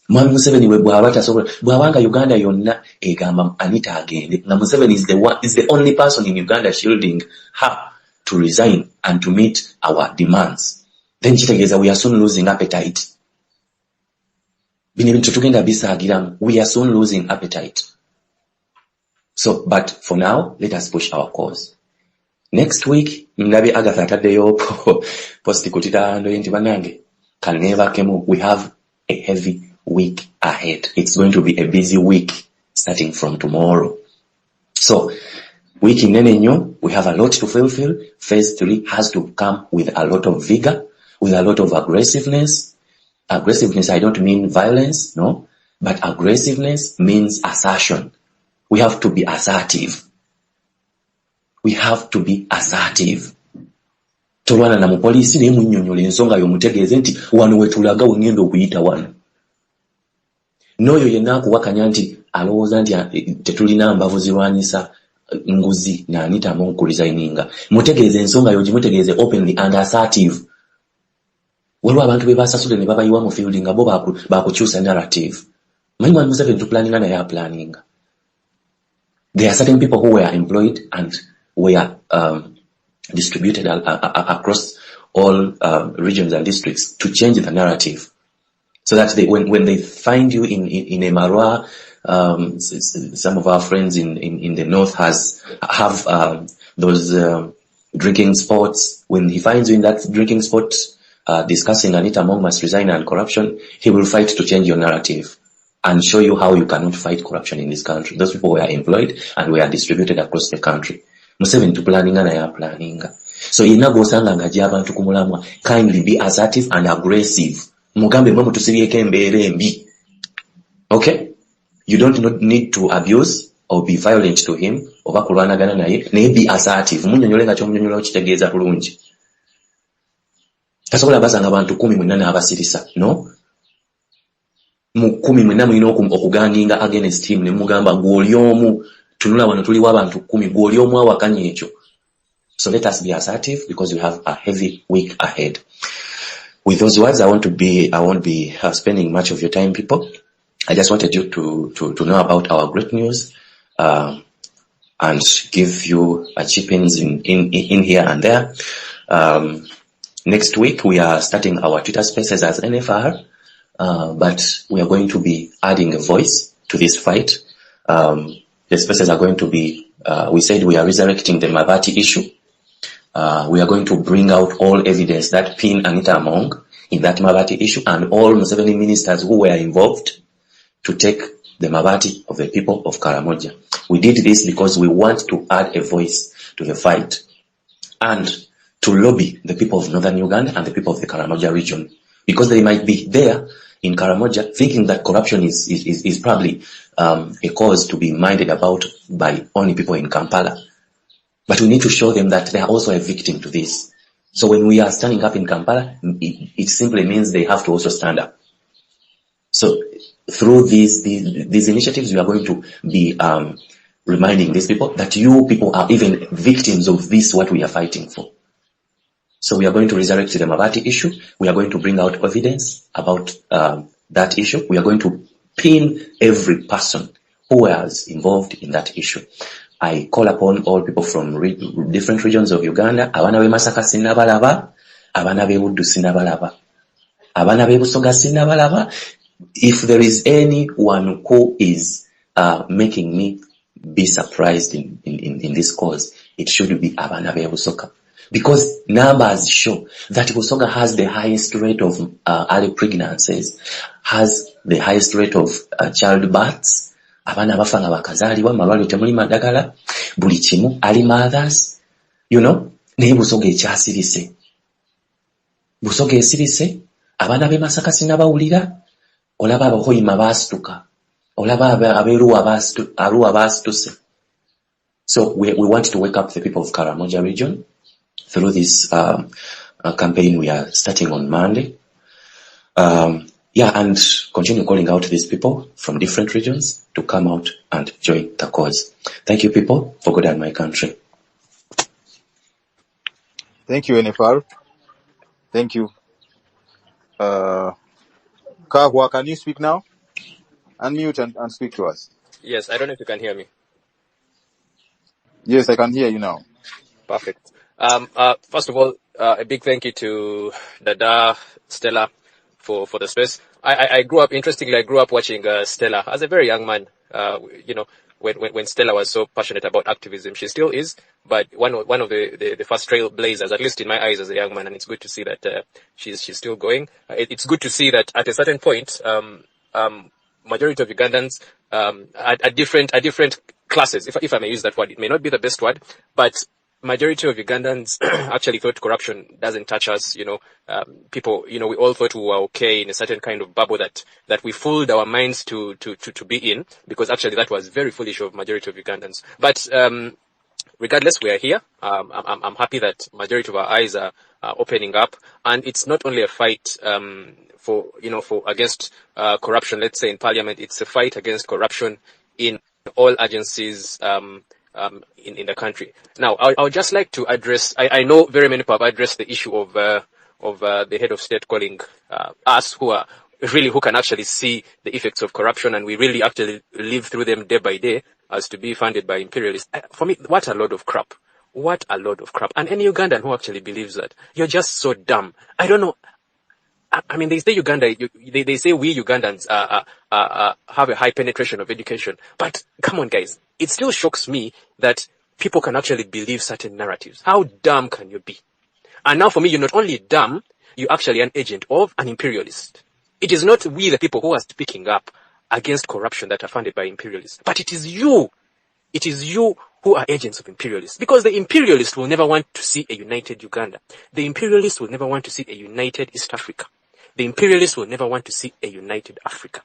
Mwami Museveni we bw'abanga Uganda yonna egamba Anita agende, na Museveni is the only person in Uganda shielding her to resign and to meet our demands. Then kitegeeza we are soon losing appetite. Bino ebintu tugenda bisaagiramu. We are soon losing appetite. So, but for now, let us push our cause. Next week, ndabi Agatha ataddeyo posti kutita ndo yenti banange. Can never kemu. We have a heavy week ahead. It's going to be a busy week starting from tomorrow. So, week in Nenenyo, we have a lot to fulfill. Phase 3 has to come with a lot of vigor, with a lot of aggressiveness. Aggressiveness, I don't mean violence, no, but aggressiveness means assertion. We have to be assertive. We have to be assertive. Tolwana na mupolisi ne munnyonnyola ensonga y'omutegeeze nti wano wetulaga wengenda okuyita wano. N'oyo yenna akuwakanya nti alowooza nti tetulina mbavu zirwanyisa nguzi na Anita mu resigninga. Mutegeeze ensonga yo gimutegeeze openly and assertive. Waliwo abantu be basasule ne babayiwa mu field nga bo baakukyusa narrative. Manyi Mwami Museveni tuplaninga naye aplaninga. There are certain people who were employed and were distributed across all regions and districts to change the narrative. so that when they find you in a Marwa, some of our friends in the north have those drinking spots. When he finds you in that drinking spot, discussing Anita Among must resign and corruption, he will fight to change your narrative and show you how you cannot fight corruption in this country. Those people were employed and were distributed across the country. Museveni to planning and I am planning. So inagosanga ngaji abantu kumulamwa, kindly be assertive and aggressive. Mugambe mwe mutusibiyeko embeera embi. Okay? You don't need to abuse or be violent to him oba kulwanagana naye, naye be assertive. Munnyonnyola nga ky'omunnyonnyola okitegeeza bulungi. Tasobola basanga abantu 18 abasirisa. No? Mu 10 mulina okuganinga against him ne mugamba gw'oli omu tunula wano tuliwo abantu 10 gw'oli omu awakanya ekyo. So let us be assertive because we have a heavy week ahead. With those words, I won't be spending much of your time, people. I just wanted you to know about our great news, and give you a chip-ins in here and there. Next week, we are starting our Twitter spaces as NFR, but we are going to be adding a voice to this fight. The spaces are going to be, we said we are resurrecting the Mabati issue. We are going to bring out all evidence that pin Anita Among in that Mabati issue and all Museveni ministers who were involved to take the Mabati of the people of Karamoja. We did this because we want to add a voice to the fight and to lobby the people of northern Uganda and the people of the Karamoja region, because they might be there in Karamoja thinking that corruption is probably a cause to be minded about by only people in Kampala. But we need to show them that they are also a victim to this. So when we are standing up in Kampala, it simply means they have to also stand up. So through these initiatives, we are going to be reminding these people that you people are even victims of this, what we are fighting for. So we are going to resurrect the Mabati issue. We are going to bring out evidence about that issue. We are going to pin every person who was involved in that issue. I call upon all people from different regions of Uganda. Abana be Masaka sinabalaba, abana be Buddu sinabalaba, abana be Busoga sinabalaba. If there is anyone who is making me be surprised in this cause, it should be abana be Busoga. Because numbers show that Busoga has the highest rate of early pregnancies, has the highest rate of childbirths. Abana bafanga bakazaliwa malwaliro temuli madagala buli kimu ali mothers, you know, naye Busoga ekyasirise. Busoga esirise, abana be Masaka sinabawulira, olaba abahoyima baasituka, olaba Arua baasituse. So we want to wake up the people of Karamoja region through this campaign we are starting on Monday. And continue calling out these people from different regions to come out and join the cause. Thank you, people, for God and my country. Thank you, NFR. Thank you. Kahwa, can you speak now? Unmute and speak to us. Yes, I don't know if you can hear me. Yes, I can hear you now. Perfect. First of all, a big thank you to Dada, Stella, for the space. I grew up, interestingly, I grew up watching Stella as a very young man. When Stella was so passionate about activism, she still is, but one of the first trailblazers, at least in my eyes as a young man, and it's good to see that she's still going. It's good to see that at a certain point, majority of Ugandans at different classes, if I may use that word, it may not be the best word, but majority of Ugandans actually thought corruption doesn't touch us. People, we all thought we were okay in a certain kind of bubble that we fooled our minds to be in, because actually that was very foolish of majority of Ugandans. But regardless, we are here. I'm happy that majority of our eyes are opening up, and it's not only a fight for against corruption. Let's say in Parliament, it's a fight against corruption in all agencies in the country. Now, I would just like to address. I know very many people have addressed the issue of the head of state calling us who can actually see the effects of corruption, and we really actually live through them day by day, as to be funded by imperialists. For me, what a load of crap. What a load of crap. And any Ugandan who actually believes that, you're just so dumb. I don't know. I mean, they say they say we Ugandans have a high penetration of education. But come on, guys. It still shocks me that people can actually believe certain narratives. How dumb can you be? And now for me, you're not only dumb, you're actually an agent of an imperialist. It is not we, the people who are speaking up against corruption, that are funded by imperialists. But it is you. It is you who are agents of imperialists. Because the imperialists will never want to see a united Uganda. The imperialists will never want to see a united East Africa. The imperialists will never want to see a united Africa.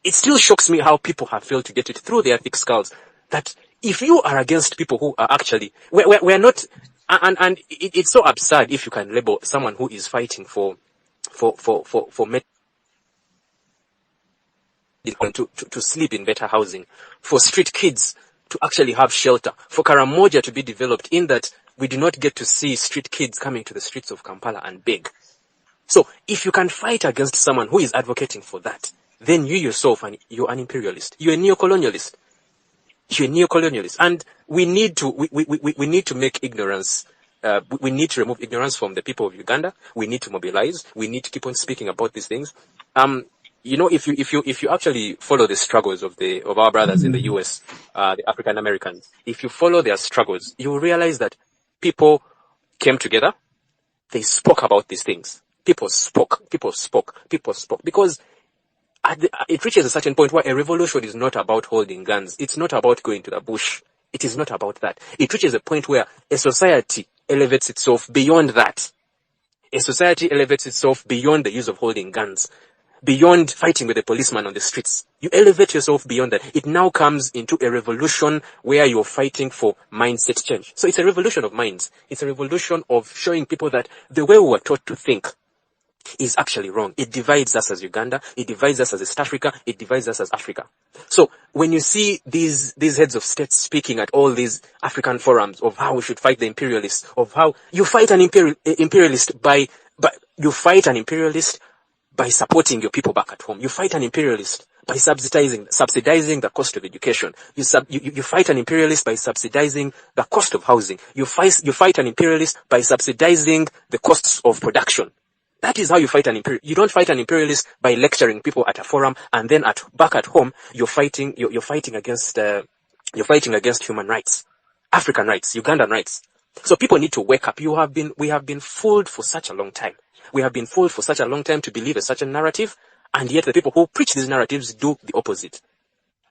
It still shocks me how people have failed to get it through their thick skulls that if you are against people who are actually, we're not, and it's so absurd if you can label someone who is fighting for to sleep in better housing, for street kids to actually have shelter, for Karamoja to be developed, in that we do not get to see street kids coming to the streets of Kampala and beg. So if you can fight against someone who is advocating for that, then you yourself, you're an imperialist. You're a neocolonialist. You're a neocolonialist. And we need to make ignorance, we need to remove ignorance from the people of Uganda. We need to mobilize. We need to keep on speaking about these things. You know, if you actually follow the struggles of our brothers in the US, the African Americans, if you follow their struggles, you will realize that people came together. They spoke about these things. People spoke, because it reaches a certain point where a revolution is not about holding guns. It's not about going to the bush. It is not about that. It reaches a point where a society elevates itself beyond that. A society elevates itself beyond the use of holding guns, beyond fighting with a policeman on the streets. You elevate yourself beyond that. It now comes into a revolution where you're fighting for mindset change. So it's a revolution of minds. It's a revolution of showing people that the way we were taught to think is actually wrong. It divides us as Uganda. It divides us as East Africa. It divides us as Africa. So when you see these heads of state speaking at all these African forums of how we should fight the imperialists, of how you fight an imperialist you fight an imperialist by supporting your people back at home. You fight an imperialist by subsidizing the cost of education. You fight an imperialist by subsidizing the cost of housing. You fight an imperialist by subsidizing the costs of production. That is how you fight an imperialist. You don't fight an imperialist by lecturing people at a forum, and then back at home you're fighting against human rights, African rights, Ugandan rights. So people need to wake up. We have been fooled for such a long time. We have been fooled for such a long time to believe such a narrative, and yet the people who preach these narratives do the opposite.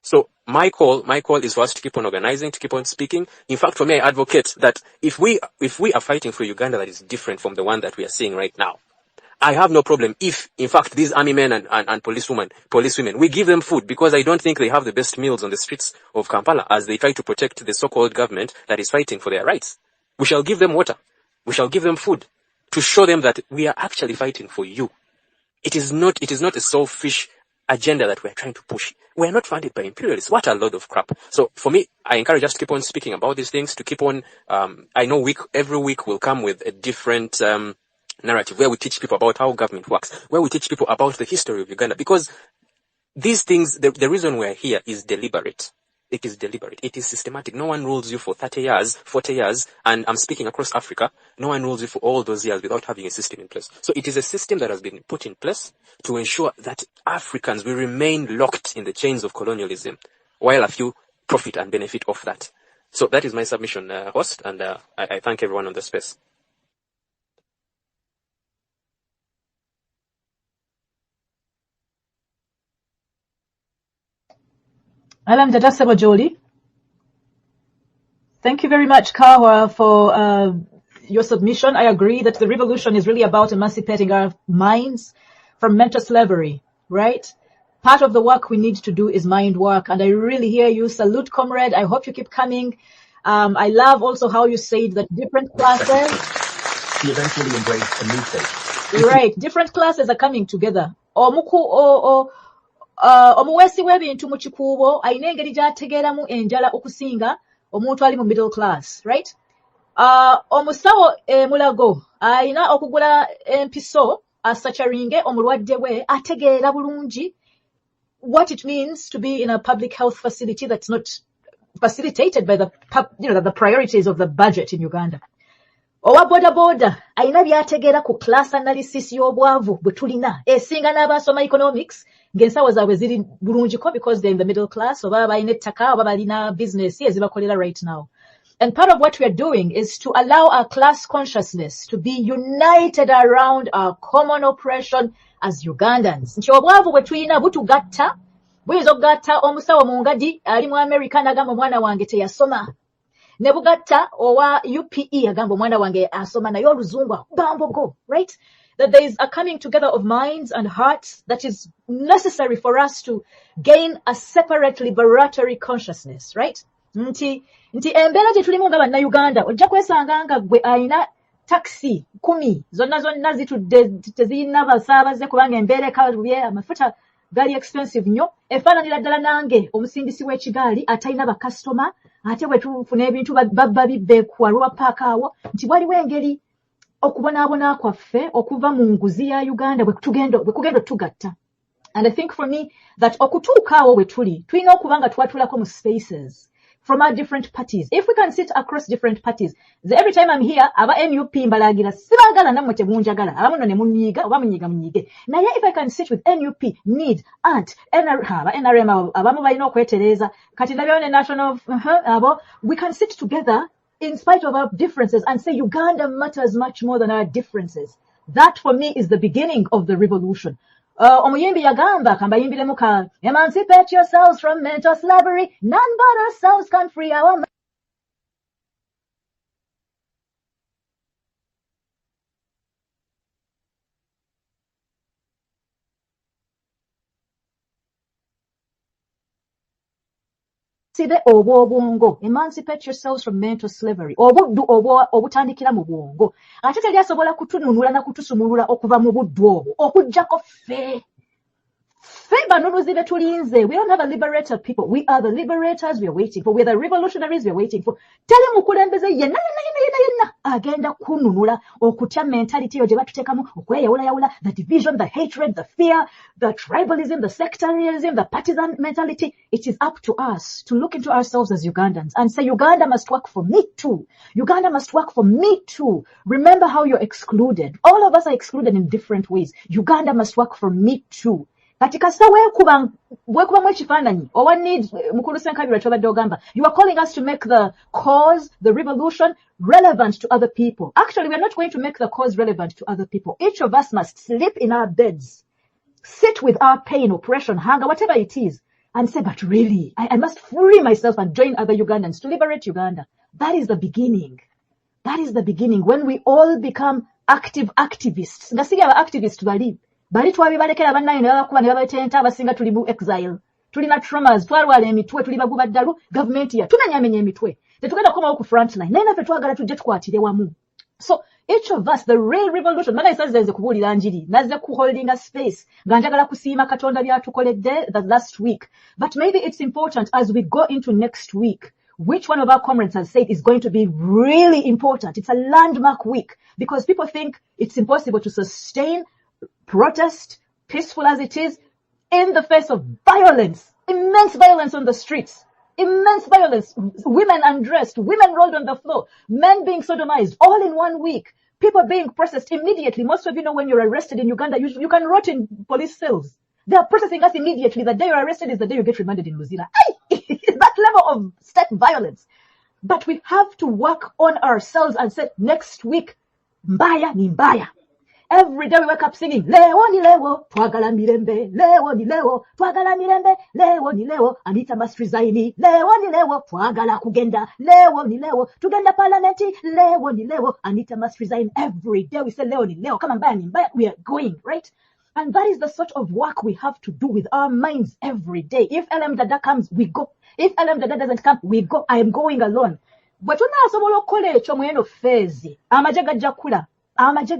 So my call is for us to keep on organizing, to keep on speaking. In fact, for me, I advocate that if we are fighting for Uganda that is different from the one that we are seeing right now, I have no problem if, in fact, these army men and policewomen, we give them food, because I don't think they have the best meals on the streets of Kampala as they try to protect the so-called government that is fighting for their rights. We shall give them water. We shall give them food to show them that we are actually fighting for you. It is not a selfish agenda that we're trying to push. We're not funded by imperialists. What a load of crap. So for me, I encourage us to keep on speaking about these things, to keep on, I know every week will come with a different, narrative where we teach people about how government works, where we teach people about the history of Uganda, because these things, the reason we're here is deliberate. It is deliberate. It is systematic. No one rules you for 30 years, 40 years, and I'm speaking across Africa. No one rules you for all those years without having a system in place. So it is a system that has been put in place to ensure that Africans will remain locked in the chains of colonialism, while a few profit and benefit off that. So that is my submission, host, and I thank everyone on the space. Alam Dadasebo Joli. Thank you very much, Kawa, for your submission. I agree that the revolution is really about emancipating our minds from mental slavery, right? Part of the work we need to do is mind work, and I really hear you. Salute, comrade. I hope you keep coming. I love also how you said that different classes... He eventually embraced a new state. Right. Different classes are coming together. Omuweesi w'ebintu mu kikuubo alina engeri gy'ategeeramu enjala okusinga omuntu ali mu middle class, right? Omusawo Mulago alina okugula empiso asacharinge omulwadde we ategeera bulungi what it means to be in a public health facility that's not facilitated by the priorities of the budget in Uganda. owa boda alina byategeera ku class analysis y'obwavu bwe tulina esinga n'abasoma economics ng'ensawo zaabwe ziri bulungiko because they're in the middle class oba balina ettaka oba balina business ezibakolera right now. And part of what we are doing is to allow our class consciousness to be united around our common oppression as Ugandans. Nti obwavu bwe tulina butugatta, buyinza okugatta omusawo mu ngadi ali mu America n'agamba omwana wange teyasoma. Ne bugatta owa UPE agamba omwana wange asoma naye oluzungu akubambogo, right? That there is a coming together of minds and hearts that is necessary for us to gain a separate liberatory consciousness, right? Nti embeera gye tulimu nga bannayuganda ojja kwesanga nga gwe alina taxi 10 zonna zitudde tezirina basaabaze kubanga embeera ekabye amafuta gali expensive nnyo efaananira ddala nange omusindisi w'ekigaali atalina bakasitoma ate bwe tufuna ebintu babba bibbe ku Arua Park awo nti waliwo engeri okubonaabona kwaffe okuva mu nguzi ya Uganda bwe kugenda tugatta. And I think for me that okutuuka awo bwe tuli tulina okuba nga twatulako mu spaces from our different parties. If we can sit across different parties, every time I'm here, aba NUP mbalagira sibagala namwe temunjagala abamu ne munyiga oba munyige naye if I can sit with NUP, NEED, ANT, NRM abamu balina okwetereza kati ndabyo ne national abo, we can sit together in spite of our differences and say Uganda matters much more than our differences. That for me is the beginning of the revolution. Omuyimbi yagamba kambayimbiremu ka emancipate yourselves from mental slavery, none but ourselves can free our sibe obwobwongo. Emancipate yourselves from mental slavery. Obuddu obutandikira mu bwongo. Ate teri asobola kutununula na kutusumulula okuva mu buddu obwo okujjako ffe. We don't have a liberator people. We are the liberators we are waiting for. We are the revolutionaries we are waiting for. Tell mukulembeze yenna agenda kununula okutya mentality yo gye batutekamu okweyawulayawula, the division, the hatred, the fear, the tribalism, the sectarianism, the partisan mentality. It is up to us to look into ourselves as Ugandans and say Uganda must work for me too. Uganda must work for me too. Remember how you're excluded. All of us are excluded in different ways. Uganda must work for me too. Katika sa wekuba mwechifananyi owa need mukulu senkabira chobadde ogamba you are calling us to make the cause, the revolution relevant to other people. Actually, we are not going to make the cause relevant to other people. Each of us must sleep in our beds, sit with our pain, oppression, hunger, whatever it is, and say, but really, I must free myself and join other Ugandans to liberate Uganda. That is the beginning. That is the beginning. When we all become active activists. Nga sigi aba activists bali twabibalekera bannaye ne babakuba ne babatenta abasinga tuli mu exile. Tulina traumas, twalwala emitwe, tuli baguba ddalu, gavumenti ya tumenyamenya emitwe. Tetugenda kukomawo ku frontline. Naye naffe twagala tujje tukwatire wamu. So each of us, the real revolution, mana isaze kubuulira njiri, nazze ku holding a space, nga njagala kusiima Katonda byatukoledde the last week. But maybe it's important as we go into next week, which one of our comrades has said is going to be really important. It's a landmark week because people think it's impossible to sustain protest, peaceful as it is, in the face of violence, immense violence on the streets, immense violence, women undressed, women rolled on the floor, men being sodomized, all in 1 week, people being processed immediately. Most of you know when you're arrested in Uganda, you can rot in police cells. They are processing us immediately. The day you're arrested is the day you get remanded in Luzira. That level of state violence. But we have to work on ourselves and say, next week, mbaya ni mbaya. Every day we wake up singing, Leo ni leo, twagala mirembe, Leo ni leo, twagala mirembe, Leo ni leo, Anita must resign, Leo ni leo, twagala kugenda, Leo ni leo, tugenda parliamenti, Leo ni leo, Anita must resign. Every day we say, Leo ni leo, come on, mbaya, we are going, right? And that is the sort of work we have to do with our minds every day. If LM Dada comes, we go. If LM Dada doesn't come, we go. I am going alone. But when I saw okole ekyo mweno fezi, amaje gajja kula. Amaje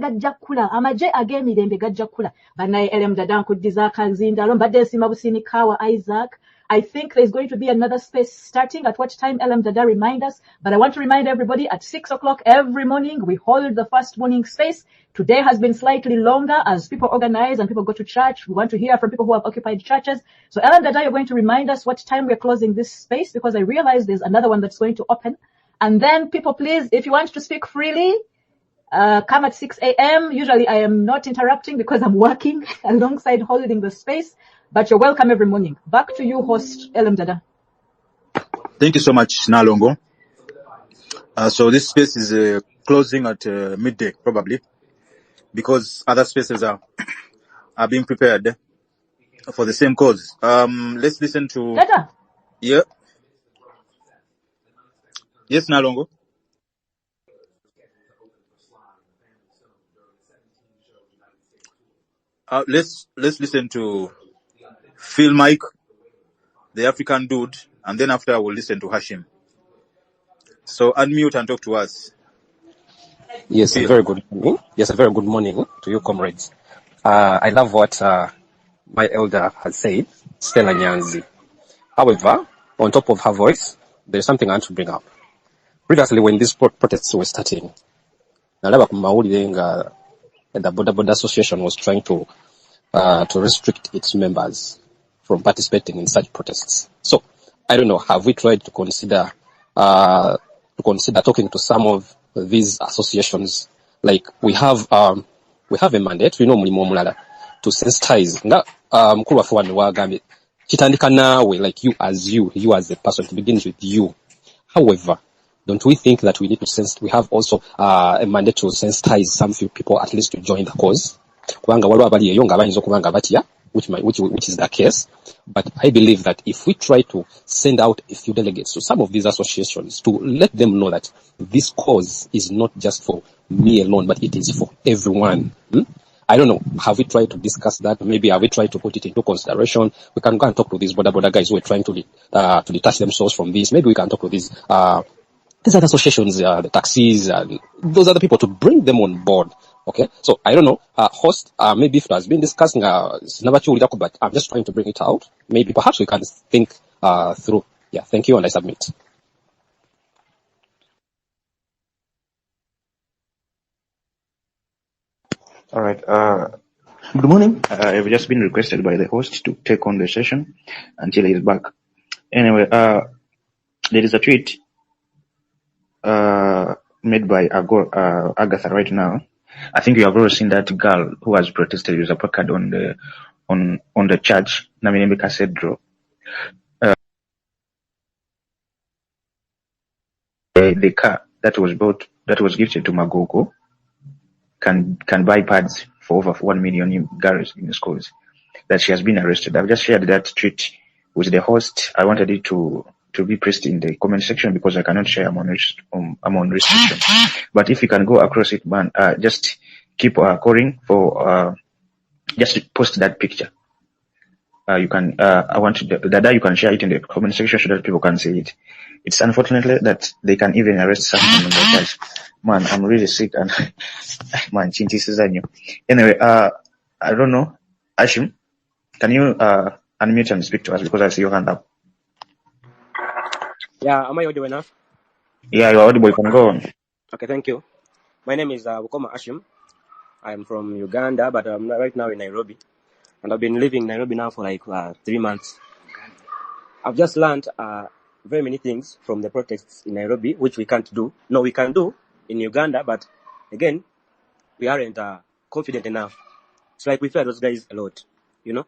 agemi dembe gajja kula. Banaye LM Dada nkuddiza kanzindalo mbadde nsima busini kawa Isaac. I think there's going to be another space starting at what time LM Dada remind us. But I want to remind everybody at 6 o'clock every morning, we hold the first morning space. Today has been slightly longer as people organize and people go to church. We want to hear from people who have occupied churches. So LM Dada, you're going to remind us what time we're closing this space because I realize there's another one that's going to open. And then people, please, if you want to speak freely, Come at 6 a.m. Usually I am not interrupting because I'm working alongside holding the space, but you're welcome every morning. Back to you, host Elam Dada. Thank you so much, Nalongo. So this space is closing at midday, probably, because other spaces are being prepared for the same cause. Let's listen to... Dada. Yeah. Yes, Nalongo. Let's listen to Phil Mike, the African dude, and then after I will listen to Hashim. So unmute and talk to us. Yes, a very good morning. Yes, a very good morning to you, comrades. I love what my elder has said, Stella Nyanzi. However, on top of her voice, there's something I want to bring up. Previously, when these protests were starting, the Boda Association was trying to restrict its members from participating in such protests. So, I don't know, have we tried to consider talking to some of these associations? Like, we have a mandate, we know to sensitize. Mkulu wafu wanu wagambe, kitandika nawe, like you as a person, it begins with you. However, don't we think that we need to we have also a mandate to sensitize some few people at least to join the cause? Which is the case. But I believe that if we try to send out a few delegates to some of these associations to let them know that this cause is not just for me alone, but it is for everyone. I don't know. Have we tried to discuss that? Maybe have we tried to put it into consideration? We can go and talk to these border guys who are trying to detach themselves from this. Maybe we can talk to these other associations, the taxis, and those other people to bring them on board. Okay, so I don't know, host, maybe if it has been discussing, but I'm just trying to bring it out. Maybe perhaps we can think through. Yeah, thank you, and I submit. All right. Good morning. I've just been requested by the host to take on the session until he's back. Anyway, there is a tweet made by Agatha right now. I think you have already seen that girl who has protested with a placard on the church, Naminembe Cathedral. The car that was gifted to Magogo can buy pads for over 1 million girls in the schools. That she has been arrested. I've just shared that tweet with the host. I wanted it to be placed in the comment section because I cannot share. I'm on restriction. But if you can go across it, man, just keep calling for just post that picture. You can Dada, you can share it in the comment section so that people can see it. It's unfortunately that they can even arrest someone on the church. Man, I'm really sick and man, chinti is you. Anyway, I don't know. Hashim, can you unmute and speak to us because I see your hand up? Yeah, am I audible enough? Yeah, you're audible. You can go on. Okay, thank you. My name is Wukoma Hashim. I'm from Uganda, but I'm right now in Nairobi. And I've been living in Nairobi now for like 3 months. I've just learned very many things from the protests in Nairobi, which we can't do. No, we can do in Uganda, but again, we aren't confident enough. It's like we fear those guys a lot, you know.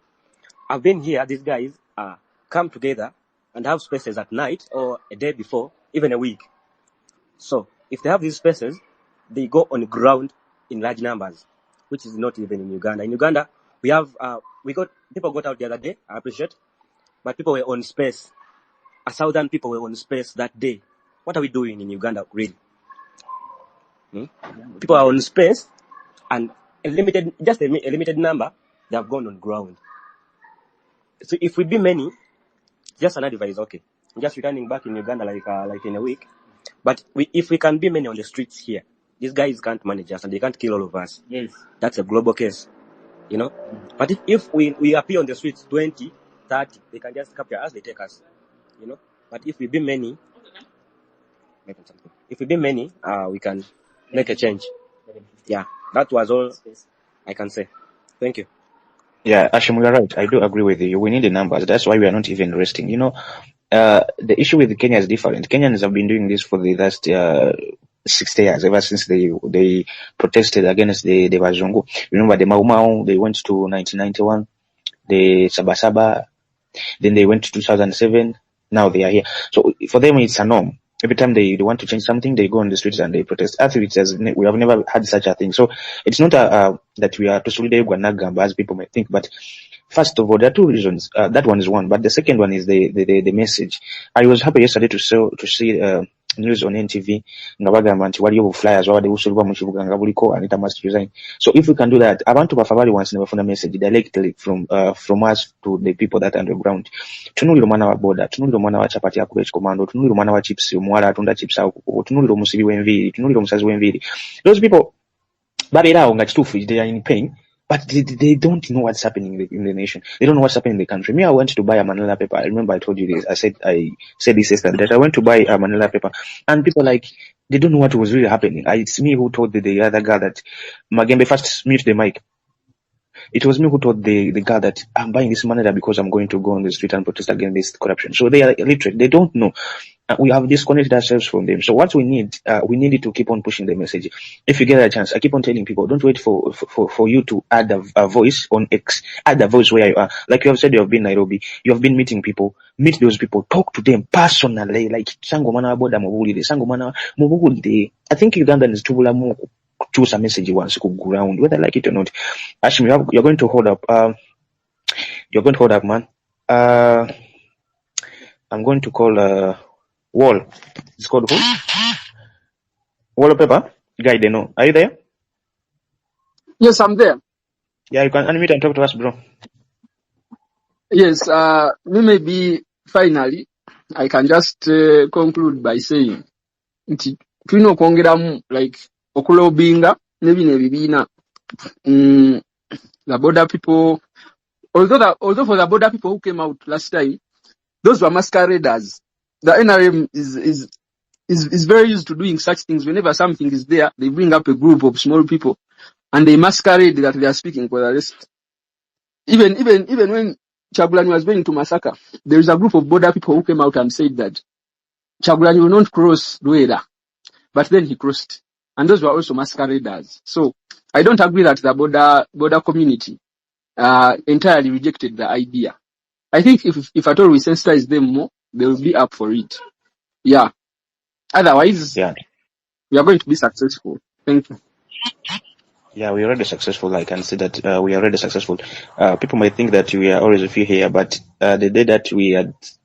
I've been here, these guys come together and have spaces at night or a day before, even a week. So, if they have these spaces, they go on the ground in large numbers, which is not even in Uganda. In Uganda, we have, people got out the other day, I appreciate, but people were on space. 1,000 people were on space that day. What are we doing in Uganda, really? People are on space, and a limited number, they have gone on ground. So if we be many, just an advice, okay. Just returning back in Uganda like in a week. But if we can be many on the streets here, these guys can't manage us and they can't kill all of us. Yes. That's a global case, you know. But if we appear on the streets 20, 30, they can just capture us, they take us, you know. But if we be many, we can make a change. Yeah, that was all I can say. Thank you. Yeah, Hashim, you're right. I do agree with you. We need the numbers. That's why we are not even resting. You know, the issue with Kenya is different. Kenyans have been doing this for the last 60 years, ever since they protested against the Wazungu. Remember the Mau Mau, they went to 1991, the Sabasaba, then they went to 2007, now they are here. So for them, it's a norm. Every time they want to change something, they go on the streets and they protest. Actually, we have never had such a thing. So it's not that we are to solidarity as people might think, but first of all, there are two reasons. That one is one, but the second one is the message. I was happy yesterday to see news on NTV. Flyers Anita must resign. So if we can do that, abantu bafabali wants never find a message directly from us to the people that are on the ground. Tunuliro mwana wa boda, tunuliro mwana wa chapati ya kubech commando, tunuliro mwana wa chips, mwala atunda chips au, tunuliro musibi wenviri, tunuliro musazi wenviri. Those people, babirao nga chitufu, they are in pain. But they don't know what's happening in the nation. They don't know what's happening in the country. Me, I went to buy a Manila paper. I remember I told you this. I said this yesterday that I went to buy a Manila paper, and people they don't know what was really happening. It's me who told the other guy that Magembe first mute the mic. It was me who told the guy that I'm buying this Manila because I'm going to go on the street and protest against this corruption. So they are illiterate. They don't know. We have disconnected ourselves from them. So what we need to keep on pushing the message. If you get a chance, I keep on telling people, don't wait for you to add a voice on X, add a voice where you are. Like you have said, you have been in Nairobi, you have been meeting people, meet those people, talk to them personally, like Sangomana Boda Mobuli, Sangomana Mobuli. I think Ugandans to choose a message once go ground, whether like it or not. Actually, you're going to hold up, man. I'm going to call, Wall. It's called who? Wallpaper? Guy, they know. Are you there? Yes, I'm there. Yeah, you can unmute and talk to us, bro. Yes, maybe finally, I can just conclude by saying, tulina okwongeramu like okulobinga nebino ebibiina the border people, although for the border people who came out last time, those were masqueraders. The NRM is very used to doing such things. Whenever something is there, they bring up a group of small people and they masquerade that they are speaking for the rest. Even when Chagulani was going to Masaka, there is a group of border people who came out and said that Chagulani will not cross Lueda, but then he crossed. And those were also masqueraders. So I don't agree that the border community entirely rejected the idea. I think if at all we sensitize them more, they will be up for it. Yeah. Otherwise, we are going to be successful. Thank you. Yeah, we're already successful. I can see that we are already successful. People might think that we are always a few here, but the day that we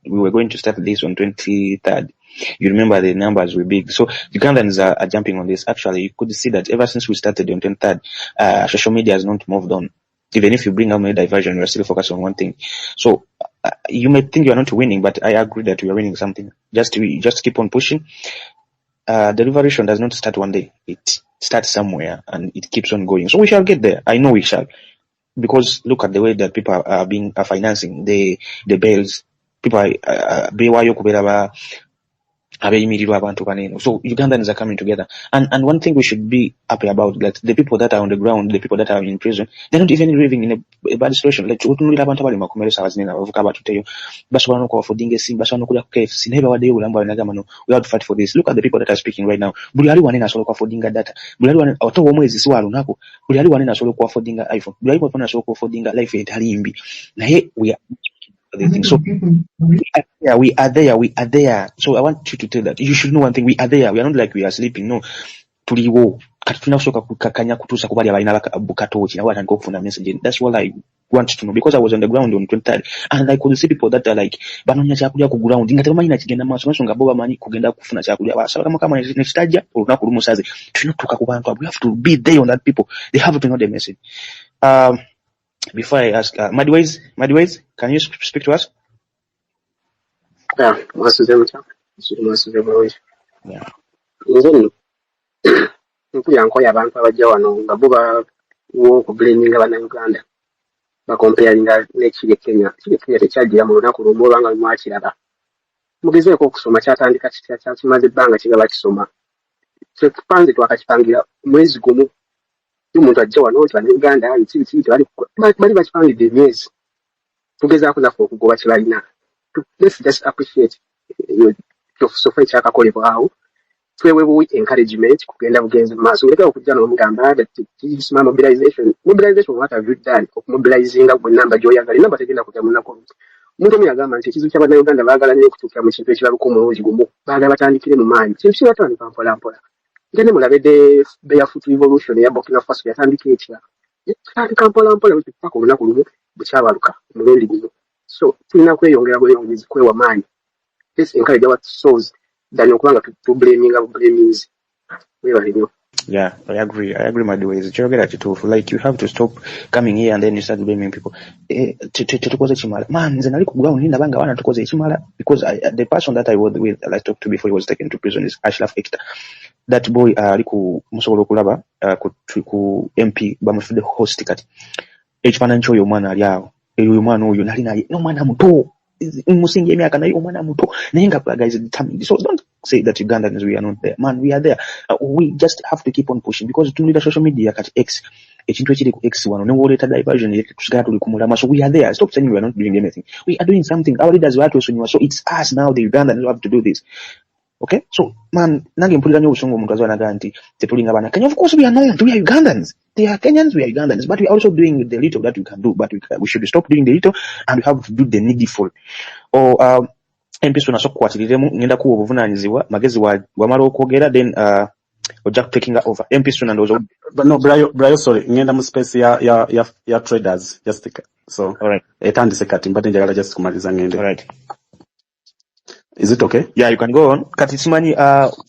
were going to start this on 23rd, you remember the numbers were big. So Ugandans are jumping on this. Actually, you could see that ever since we started on 23rd, social media has not moved on. Even if you bring out many diversion, we're still focused on one thing. So you may think you are not winning, but I agree that we are winning something. Just keep on pushing. The revolution does not start one day. It starts somewhere and it keeps on going. So we shall get there. I know we shall. Because look at the way that people are financing the bills. People are so Ugandans are coming together. And one thing we should be happy about, like the people that are on the ground, the people that are in prison, they're not even living in a bad situation. Like we have to fight for this. Look at the people that are speaking right now. We are so we are there. So I want you to tell that. You should know one thing. We are there. We are not like we are sleeping. No. That's what I want to know, because I was on the ground on 23rd and I could see people that are like banonya chakulia ku ground ngatemanyi nakigenda maso masonga boba manyi kugenda kufuna chakulia basaba kama next stage olunaku lumusaze tunatuka ku bantu. We have to be there on that people. They have to know the message. Before I ask, Madways, can you speak to us? Yeah, nkuyankoya abantu abajja wano nga bo okubulaminga bannayuganda bakomparinga n'ekiri Kenya. Kiri Kenya tekyajjira mu lunaku lumu olwanga lumwakiraba. Mugezeeko okusoma kyatandika kimaze ebbanga kigaba kisoma. Kyekupanze twakakipangira mwezi gumu. Omuntu ajja wano nti bannayuganda kiri bali bakipangidde emyezi. Tugezaako naffe okugoba kye balina. Let's just appreciate so far ekyakakolebwawo twewewo encouragement kugenda bugenzi maaso ngeka okujja n'omugamba that this mobilization what have you done okumobilizinga gwe namba gy'oyagala namba tegenda kujja munako omuntu omu yagamba nti ekizibu ky'abannayuganda baagala nnyo okutuukira mu kintu ekiraluka omulungi gumu baagala batandikire mu maanyi kintu kibatandika mpolampola nte ne mulabedde barefoot revolution eya Burkina Faso yatandika etya yatandika mpolampola paka olunaku lumu bukyabaluka omulundi gumu so tulina kweyongera bweyongezi kwewa maanyi this encourage our souls than okubanga tublaminga blamings webale nnyo. Yeah, I agree, Maduwezi. Chogera kituufu. Like, you have to stop coming here and then you start blaming people. Tukoze chimala. Man, nze nali ku ground nabanga wana tukoze chimala because the person that I was with, I talked to before he was taken to prison is Ashraf Ekta. That boy ali ku musobolo kulaba ku MP bamufide host kati. Ekifaananyi ky'oyo omwana ali awo. Eyo omwana oyo nali naye n'omwana muto. Musingi emyaka naye omwana muto naye nga guys determined. So don't say that Ugandans we are not there. Man, we are there. We just have to keep on pushing because tunulira social media kati X ekintu ekiri ku X wano ne woleta diversion tusigala tuli kumulama. So we are there. Stop saying we are not doing anything. We are doing something. Our leaders were to so it's us now, the Ugandans, who have to do this. Okay? So man, nange mpulira nnyo obusungu omuntu azwanaga nti tetulinga bana Kenya. Of course we are not. We are Ugandans. They are Kenyans, we are Ugandans, but we are also doing the little that we can do. But we should stop doing the little and we have to do the needful. Or MP Suna sokwatiliremu ngenda kuwa obuvunanyizibwa magezi wamala okwogera then ojja taking over MP Suna ndozo. But no, Brayo sorry ngenda mu space ya traders just so all right etandise kati mbadde njagala just kumaliza ngende. All right, is it okay? Yeah, you can go on. Kati simanyi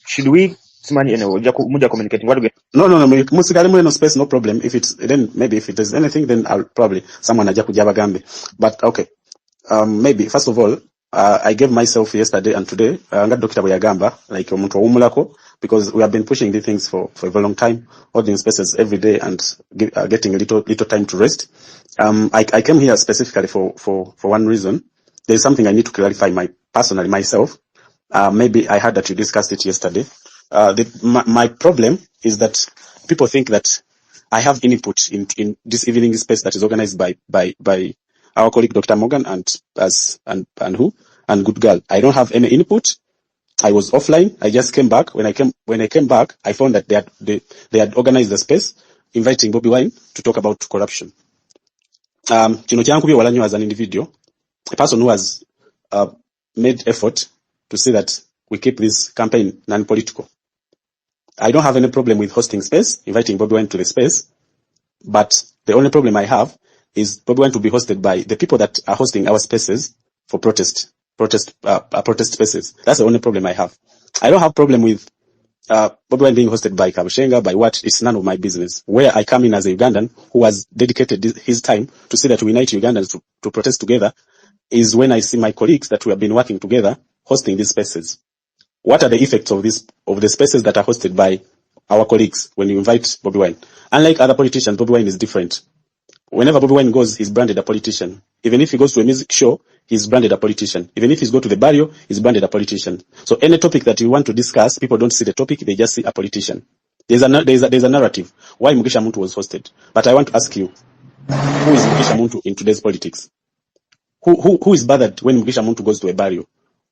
should we simanyi ojja muja communicating what again? No, musigale mu no space, no problem. If it's then maybe if it is anything then I'll probably someone ajja kujja bagambe. But okay, maybe first of all I gave myself yesterday and today nga Dr. Buyagamba like omuntu owumulako because we have been pushing these things for a very long time, holding spaces every day and getting a little time to rest. I came here specifically for one reason. There is something I need to clarify personally myself. Maybe I heard that you discussed it yesterday. My problem is that people think that I have input in this evening space that is organized by our colleague Dr. Morgan and Good Girl. I don't have any input. I was offline. I just came back. When I came back, I found that they had organized the space, inviting Bobby Wine to talk about corruption. Kino kyankubye wala nnyo as an individual, a person who has made effort to see that we keep this campaign non-political. I don't have any problem with hosting space, inviting Bobby Wine to the space, but the only problem I have is Bobby Wine to be hosted by the people that are hosting our spaces for protest spaces. That's the only problem I have. I don't have problem with Bobby Wine being hosted by Kabushenga, by what, it's none of my business. Where I come in as a Ugandan who has dedicated his time to see that we unite Ugandans to protest together is when I see my colleagues that we have been working together hosting these spaces. What are the effects of the spaces that are hosted by our colleagues when you invite Bobby Wine? Unlike other politicians, Bobby Wine is different. Whenever Bobby Wine goes, he's branded a politician. Even if he goes to a music show, he's branded a politician. Even if he's go to the barrio, he's branded a politician. So any topic that you want to discuss, people don't see the topic, they just see a politician. There's a narrative why Mugisha Muntu was hosted. But I want to ask you, who is Mugisha Muntu in today's politics? Who is bothered when Mugisha Muntu goes to a barrio?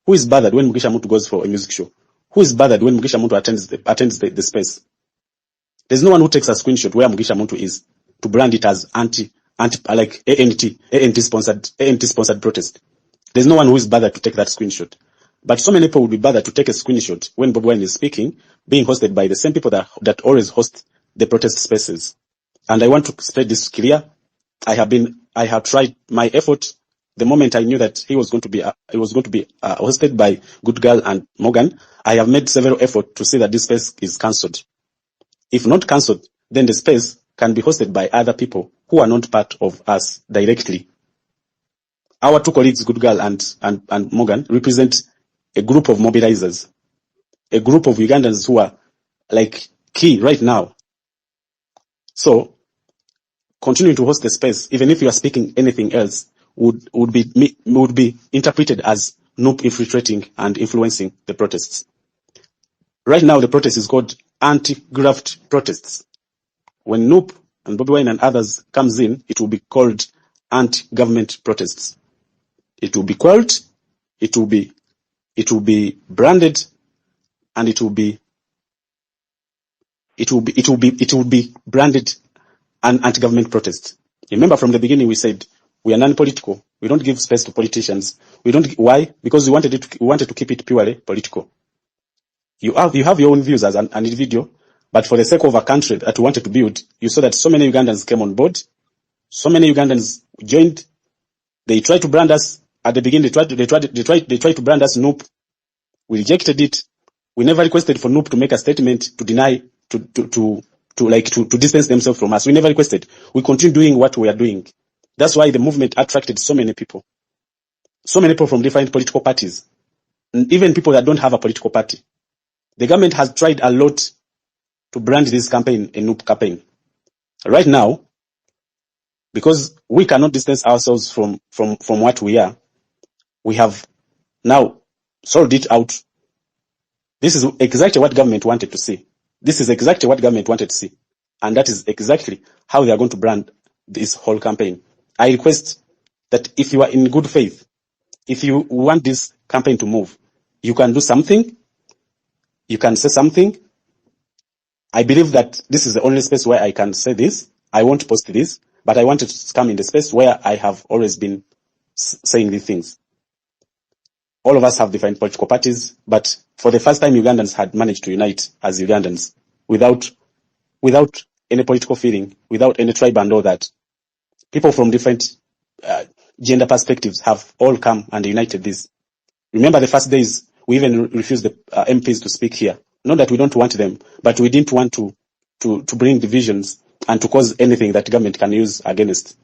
Who is bothered when Mugisha Muntu goes for a music show? Who is bothered when Mugisha Muntu attends the space? There's no one who takes a screenshot where Mugisha Muntu is to brand it as anti like ANT sponsored protest. There's no one who is bothered to take that screenshot. But so many people would be bothered to take a screenshot when Bobby Wine is speaking, being hosted by the same people that always host the protest spaces. And I want to spread this clear. I have tried my effort. The moment I knew that he was going to be hosted by Good Girl and Morgan, I have made several efforts to see that this space is cancelled. If not cancelled, then the space can be hosted by other people who are not part of us directly. Our two colleagues, Good Girl and Morgan, represent a group of mobilizers, a group of Ugandans who are like key right now. So, continuing to host the space, even if you are speaking anything else, would be interpreted as Noop infiltrating and influencing the protests. Right now, the protest is called anti-graft protests. When Noop and Bobby Wine and others comes in, it will be called anti-government protests. It will be quelled, it will be branded, and it will be it will be branded an anti-government protest. Remember, from the beginning we said we are non-political. We don't give space to politicians. Why? Because we wanted to keep it purely political. You have your own views as an individual, but for the sake of a country that we wanted to build, you saw that so many Ugandans came on board. So many Ugandans joined. They tried to brand us at the beginning. They tried to brand us Noop. We rejected it. We never requested for Noop to make a statement to deny to distance themselves from us. We never requested. We continue doing what we are doing. That's why the movement attracted so many people. So many people from different political parties, and even people that don't have a political party. The government has tried a lot to brand this campaign a Noop campaign. Right now, because we cannot distance ourselves from what we are, we have now sold it out. This is exactly what government wanted to see. This is exactly what government wanted to see. And that is exactly how they are going to brand this whole campaign. I request that if you are in good faith, if you want this campaign to move, you can do something. You can say something. I believe that this is the only space where I can say this. I won't post this, but I wanted to come in the space where I have always been saying these things. All of us have different political parties, but for the first time, Ugandans had managed to unite as Ugandans without any political feeling, without any tribe and all that. People from different gender perspectives have all come and united this. Remember the first days, we even refused the MPs to speak here. Not that we don't want them, but we didn't want to bring divisions and to cause anything that government can use against.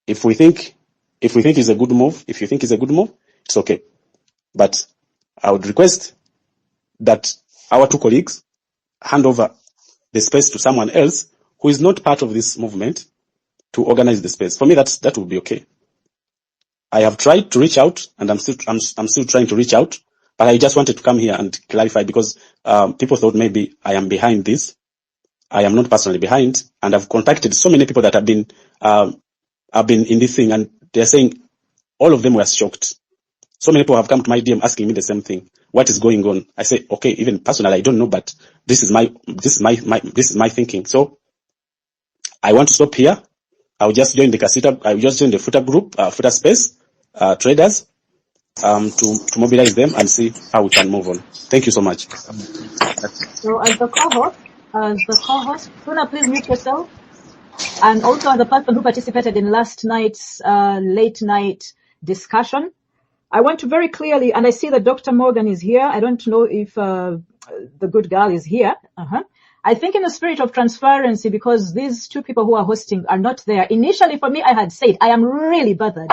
If we think it's a good move, if you think it's a good move, it's okay. But I would request that our two colleagues hand over the space to someone else who is not part of this movement to organize the space. For me, that would be okay. I have tried to reach out, and I'm still trying to reach out, but I just wanted to come here and clarify because people thought maybe I am behind this. I am not personally behind, and I've contacted so many people that have been in this thing, and they're saying all of them were shocked. So many people have come to my DM asking me the same thing. What is going on? I say, okay, even personally, I don't know, but this is my thinking. So I want to stop here. I'll just join the footer group, footer space, traders, to mobilize them and see how we can move on. Thank you so much. So as the co-host, Tuna, please mute yourself. And also as a person who participated in last night's late night discussion, I want to very clearly, and I see that Dr. Morgan is here. I don't know if the good girl is here. I think in the spirit of transparency, because these two people who are hosting are not there. Initially, for me, I had said, I am really bothered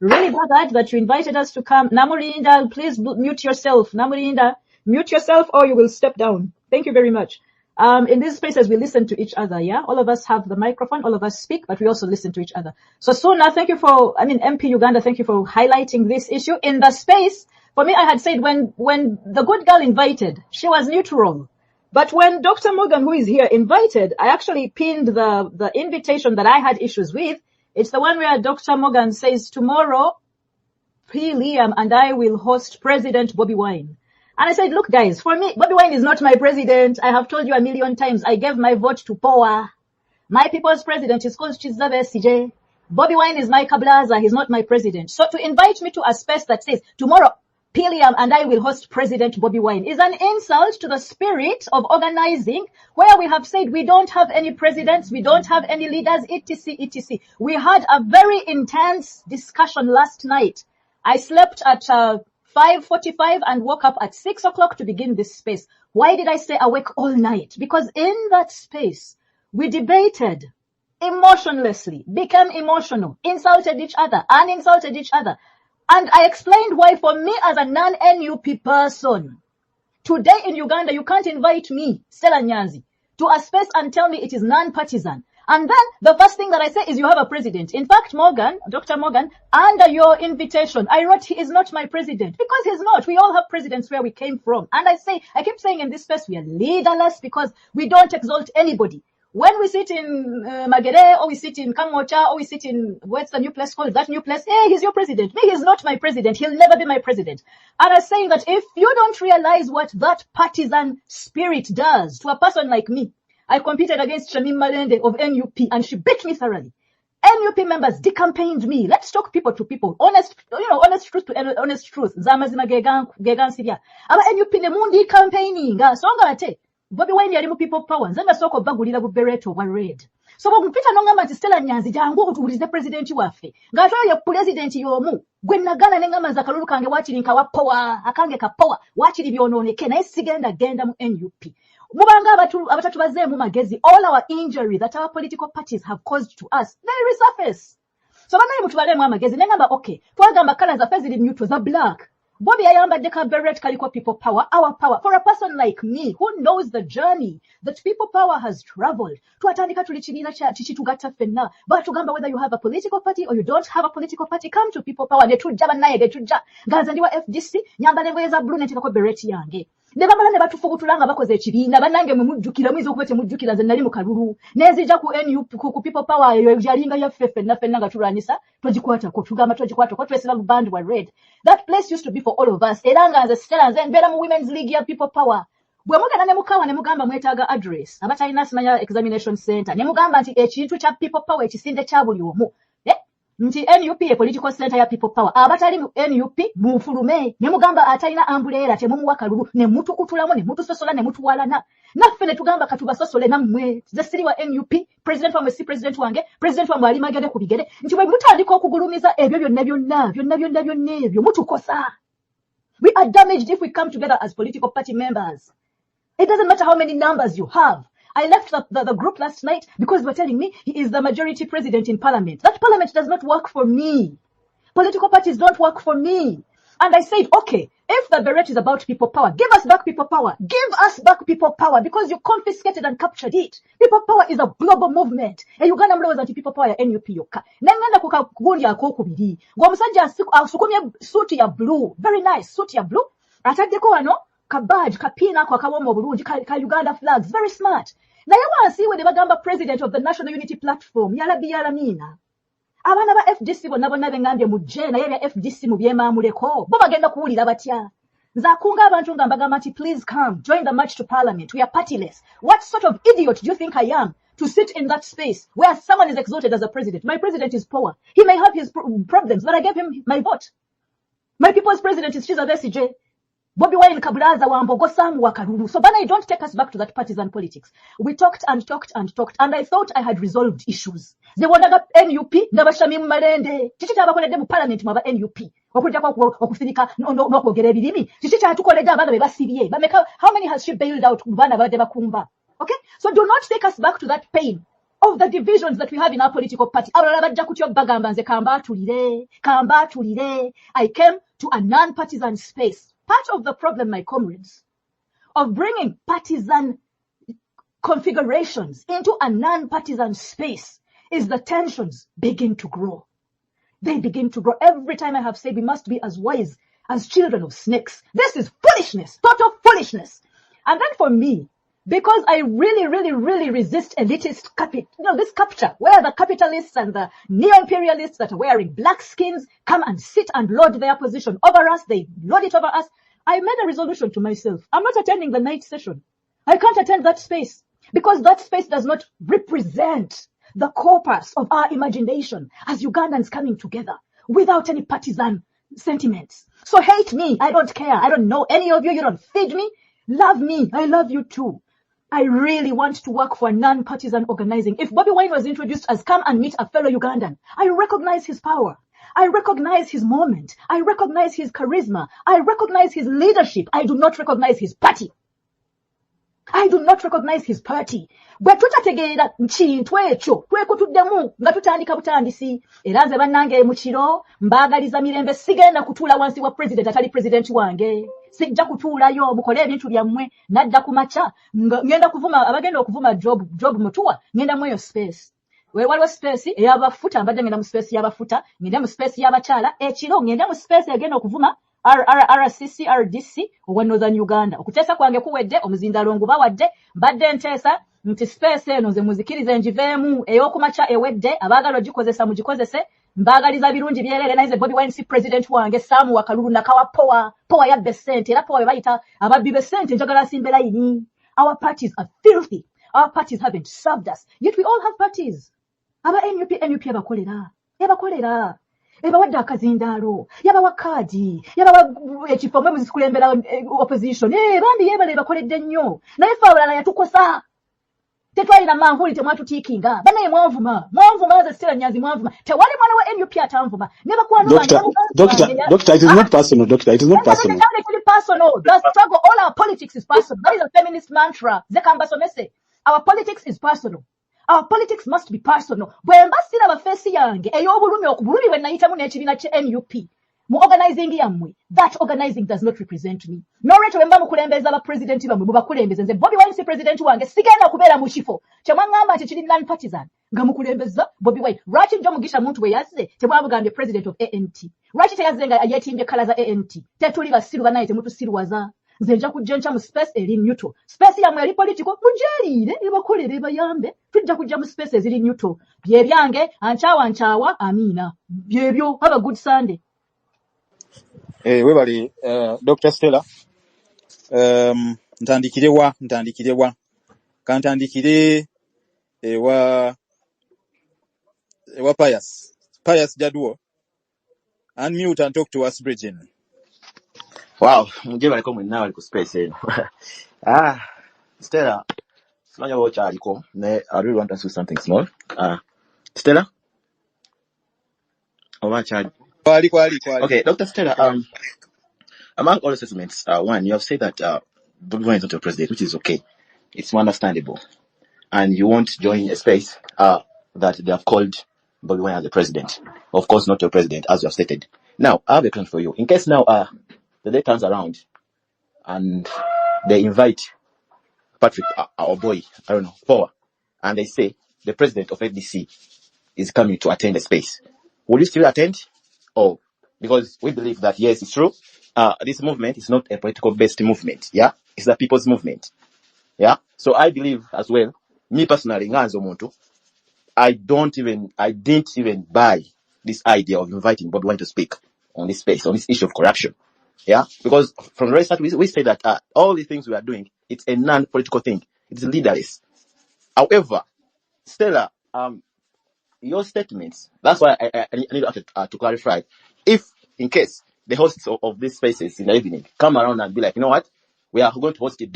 that you invited us to come. Namurinda, please mute yourself. Namurinda, mute yourself or you will step down. Thank you very much. In these spaces, we listen to each other, yeah? All of us have the microphone, all of us speak, but we also listen to each other. So Suna, MP Uganda, thank you for highlighting this issue. In the space, for me, I had said when the good girl invited, she was neutral. But when Dr. Morgan, who is here, invited, I actually pinned the invitation that I had issues with. It's the one where Dr. Morgan says, tomorrow, P. Liam and I will host President Bobby Wine. And I said, look, guys, for me, Bobby Wine is not my president. I have told you a million times. I gave my vote to Power. My people's president is called Chizabe CJ. Bobby Wine is my Kablaza. He's not my president. So to invite me to a space that says, tomorrow, Piliam and I will host President Bobby Wine is an insult to the spirit of organizing where we have said we don't have any presidents, we don't have any leaders, etc., etc. We had a very intense discussion last night. I slept at 5:45 and woke up at 6 o'clock to begin this space. Why did I stay awake all night? Because in that space, we debated emotionlessly, became emotional, insulted each other, uninsulted each other. And I explained why for me as a non-NUP person, today in Uganda, you can't invite me, Stella Nyanzi, to a space and tell me it is non-partisan. And then the first thing that I say is you have a president. In fact, Morgan, Dr. Morgan, under your invitation, I wrote he is not my president because he's not. We all have presidents where we came from. And I keep saying in this space, we are leaderless because we don't exalt anybody. When we sit in Magere, or we sit in Kangocha, or we sit in, what's the new place called? That new place? Hey, he's your president. Me, he's not my president. He'll never be my president. And I'm saying that if you don't realize what that partisan spirit does to a person like me, I competed against Shamim Malende of NUP, and she beat me thoroughly. NUP members decampaigned me. Let's talk people to people. Honest truth to honest truth. Zamazima gegan Syria. Aba NUP ne mundi campaigning. Songa ate. Bobi Wine yali mu people power. Nzanga soko bagulira bu beret wa red. So mpita nongamba nti Stella Nyanzi jangu okutulize president waffe. Ngatwala ya president yomu. Gwe nagana nengama za kalulu kange wachiri nkawa power. Akange ka power. Wachiri byononeke. Naye sigenda genda mu NUP. Mubanga abatatu bazemu magezi, all our injury that our political parties have caused to us, they resurface. So banayi mutubalemu amagezi, nengamba okay, twagamba kala za fezili neutral za black. Bobby Ayamba deka beret kaliko people power, our power. For a person like me who knows the journey that people power has traveled, tuatandika tulichirina chichitugata fenna, but tugamba whether you have a political party or you don't have a political party, come to people power, netuja banaye, netuja. Ganzandiwa FDC, nyamba neveza blue netika kwa bereti yange. Nebamala ne batufugutulanga bakoze ekibiina banange mumujjukira mwizo kwete mujjukira nze nali mu kalulu nezija ku NUP ku people power yalinga ya fefe na fenna nga tulwanyisa togikwata ko tugamba togikwata ko twesira mu band wa red. That place used to be for all of us. Eranga nze Stella nze mbera mu women's league ya people power. Bwe mugana ne mukawa ne mugamba mwetaaga address abatalina simanya examination center ne mugamba nti ekintu kya people power ekisinde kya buli omu. Nti NUP e political center ya people power. Abatali mu NUP mufulume ne mugamba atalina ambulera temumuwa kalulu ne mutu kutulamu ne mutu sosola ne mutu walana. Naffe ne tugamba katuba sosole nammwe. Ze siri wa NUP, president wa mwesi president wange, president wa mwali magede kubigere. Nti bwe mutandika okugulumiza ebyo byonna ebyo mutukosa. We are damaged if we come together as political party members. It doesn't matter how many numbers you have. I left the group last night because they were telling me he is the majority president in parliament. That parliament does not work for me. Political parties don't work for me. And I said, okay, if the beret is about people power, give us back people power. Give us back people power because you confiscated and captured it. People power is a global movement. And Uganda mloza anti people power ya NUP yoka. Nenganda kukagundi ya kokubiri. Gwamusanja asukumia suit ya blue. Very nice. Suit ya blue. Atadeko wano. Kabaj, kapina kwa kawomo bulungi, ka Uganda flags, very smart. Na yawa asiwe de bagamba president of the National Unity Platform, yala mina. Abana ba FDC bonna bengambye mu jena ya FDC mu byemamuleko, bo bagenda kuwulira batya. Nzakunga abantu ngambagamba nti please come, join the march to parliament, we are partyless. What sort of idiot do you think I am to sit in that space where someone is exalted as a president? My president is poor. He may have his problems, but I gave him my vote. My people's president is Chiza Besigye. Bobi Wine kabulaza wambogo samu wakaruru. So bana, don't take us back to that partisan politics. We talked and I thought I had resolved issues. They wandaga NUP, Shamim Malende. Chichita abakolede mu parliament mwaba NUP. Okuja kwa okufirika n'okwogera ebirimi. Chichita atukolede abaana bebasibye. Bameka, how many has she bailed out bana bade bakumba? Okay? So do not take us back to that pain of the divisions that we have in our political party. Abalala bajja kutyo bagamba nze kamba tulire. I came to a non-partisan space. Part of the problem, my comrades, of bringing partisan configurations into a non-partisan space is the tensions begin to grow. They begin to grow. Every time I have said we must be as wise as children of snakes. This is foolishness, total foolishness. And then for me, because I really resist elitist this capture where the capitalists and the neo-imperialists that are wearing black skins come and sit and lord their position over us. They lord it over us. I made a resolution to myself. I'm not attending the night session. I can't attend that space because that space does not represent the corpus of our imagination as Ugandans coming together without any partisan sentiments. So hate me. I don't care. I don't know any of you. You don't feed me. Love me. I love you too. I really want to work for non-partisan organizing. If Bobi Wine was introduced as come and meet a fellow Ugandan, I recognize his power. I recognize his moment. I recognize his charisma. I recognize his leadership. I do not recognize his party. I do not recognize his party. Bwe tutategeera nkintu ekyo twekutuddemu nga tutandika butandisi era nze bannange mu kiro mbaagaliza mirembe sigenda kutuula wansi wa president atali president wange. Sijja kutuulayo mukole ebintu byammwe nadda ku makya ngenda kuvuma abagenda okuvuma job mutuwa ngenda mu eyo space. Waliwo space ey'abafuta mbadde ngenda mu space y'abafuta ngenda mu space y'abakyala ekiro ngenda mu space egenda okuvuma RCC RDC owa Northern Uganda okuteesa kwange kuwedde omuzindalongo bawadde mbadde nteesa nti space eno nze muzikirize njiveemu ey'okumakya ewedde abaagala ogikozesa mugikozese mbaagaliza birungi byerere naye Bobi Wine si president wange Saamu Wakalulu nakawa power yabbe ssente era power we bayita ababbi be ssente njagala asimbe layini. Our parties are filthy. Our parties haven't served us. Yet we all have parties. Aba NUP ebakolera. Ebawadde akazindaalo, yabawa kaadi, yabawa ekifo mwe muzikulembera opposition. Bambi yebale bakoledde nnyo. Naye ffe abalala yatukosa. Tetwalina manvuli temwatutiikinga. Banaye mwavuma nze Stella Nyanzi mwavuma. Tewali mwana wa NUP atanvuma. Ne bakwano Doctor, it is not personal, Doctor. It is not personal. The struggle, all our politics is personal. That is a feminist mantra. Zekamba Somese. Our politics is personal. Our politics must be personal. Bwemba sina bafesi yange ey'obulumi okubulumi bwe nayitamu n'ekibiina kye NUP mu organizing yammwe, that organizing does not represent me. N'olwekyo bwe mba mukulembeza abapresidenti bammwe mubakulembeze nze Bobi Wine si president wange sigenda kubeera mu kifo kye mwaŋŋamba nti kiri non-partisan nga mukulembeza Bobi Wine. Lwaki Joe Mugisha muntu bwe yazze temwamugambye president of ANT? Lwaki teyazze nga yeetimbye kala za ANT? Tetuli basiru banaye temutusiruwaza. Nze nja kujja nkya mu space eri neutral. Space yammwe eri political mugyaliire ebakolere ebayambe. Tujja kujja mu space eziri neutral. Bye byange ankyawa Amina. Byebyo have a good Sunday. Webali Dr. Stella ntandikire kantandikire ewa Pius Jadwo, unmute and talk to us, Bridget. Wow, mje baliko mwenna bali ku space eno. Stella, simanya bo kyaliko, I really want to do something small. Stella? Kwali. Okay, Dr. Stella, among all the assessments, one, you have said that Bobi Wine is not your president, which is okay. It's understandable. And you won't join a space that they have called Bobi Wine as the president. Of course, not your president, as you have stated. Now, I have a question for you. In case now the day turns around and they invite Patrick, our boy, I don't know, Power, and they say the president of FDC is coming to attend the space, will you still attend? Or because we believe that yes, it's true. This movement is not a political-based movement. Yeah, it's a people's movement. Yeah, so I believe as well. Me personally, I didn't even buy this idea of inviting Bobi Wine to speak on this space, on this issue of corruption. Yeah, because from the very start, we say that all the things we are doing, it's a non-political thing. It's leaderless. However, Stella, your statements, that's why I need to clarify. If, in case, the hosts of these spaces in the evening come around and be like, you know what, we are going to host a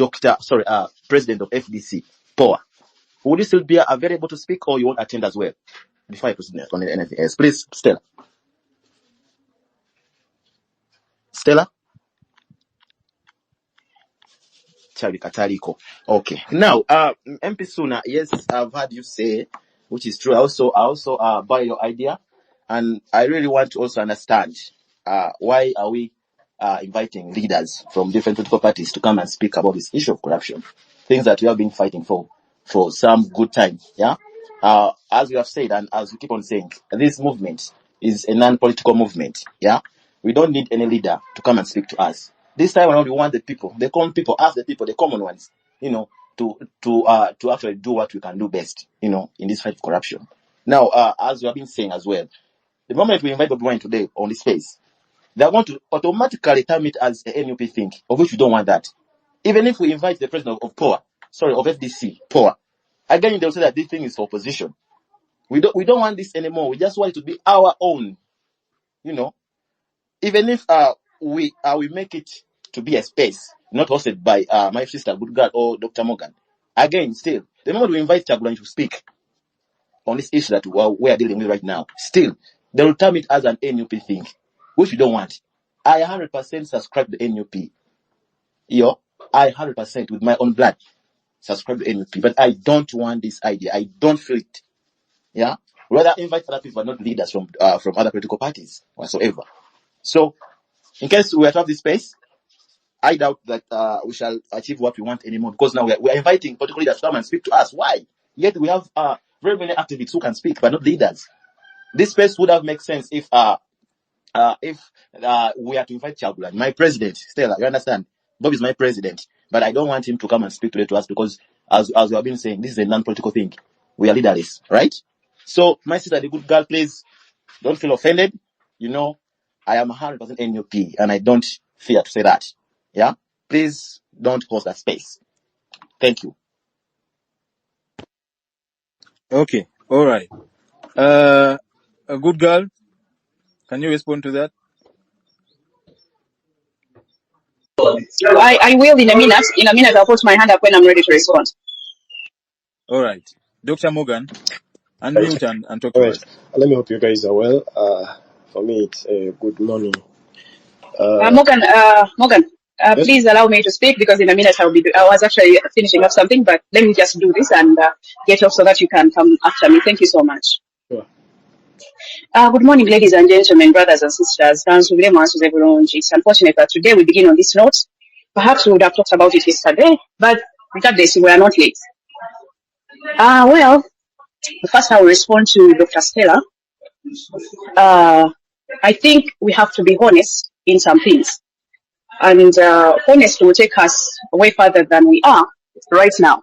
president of FDC, Power, would you still be available to speak, or you won't attend as well? Before I proceed on anything else, please, Stella. Charlie Kataliko. Okay. Now, MP Suna, yes, I've heard you say, which is true. I also buy your idea, and I really want to also understand why are we inviting leaders from different political parties to come and speak about this issue of corruption, things that we have been fighting for some good time. Yeah. As we have said, and as we keep on saying, this movement is a non-political movement. Yeah. We don't need any leader to come and speak to us. This time around, we want the people, the common people, ask the people, the common ones, to actually do what we can do best, in this fight of corruption. Now, as we have been saying as well, the moment we invite Bobi Wine today on this space, they are going to automatically term it as a NUP thing, of which we don't want that. Even if we invite the president of FDC, Power, again, they'll say that this thing is for opposition. We don't want this anymore. We just want it to be our own, Even if we make it to be a space not hosted by my sister Good or Dr. Morgan. Again, still, the moment we invite Chagulanyi to speak on this issue that we are dealing with right now, still, they will term it as an NUP thing, which we don't want. I 100% subscribe to NUP. I 100% with my own blood subscribe to NUP, but I don't want this idea. I don't feel it. Yeah, rather invite other people, but not leaders from other political parties whatsoever. So, in case we have this space, I doubt that we shall achieve what we want anymore, because now we are inviting political leaders to come and speak to us. Why? Yet we have very many activists who can speak, but not leaders. This space would have made sense if if we are to invite Chagulanyi, my president, Stella, you understand? Bob is my president, but I don't want him to come and speak to us because, as we have been saying, this is a non-political thing. We are leaderless, right? So, my sister, the good girl, please don't feel offended. You know, I am 100% NUP, and I don't fear to say that. Yeah, please don't cause that space. Thank you. Okay, all right. A good girl, can you respond to that? I will in a minute. In a minute, I'll put my hand up when I'm ready to respond. All right. Dr. Morgan, Right. unmute and talk All to right. us. Let me hope you guys are well. For me, it's a good morning. Morgan, Yes. please allow me to speak because in a minute I was actually finishing up something, but let me just do this and get off so that you can come after me. Thank you so much. Sure. Good morning, ladies and gentlemen, brothers and sisters. It's unfortunate that today we begin on this note. Perhaps we would have talked about it yesterday, but regardless, we are not late. Well, first I will respond to Dr. Stella. I think we have to be honest in some things. And honesty will take us way further than we are right now.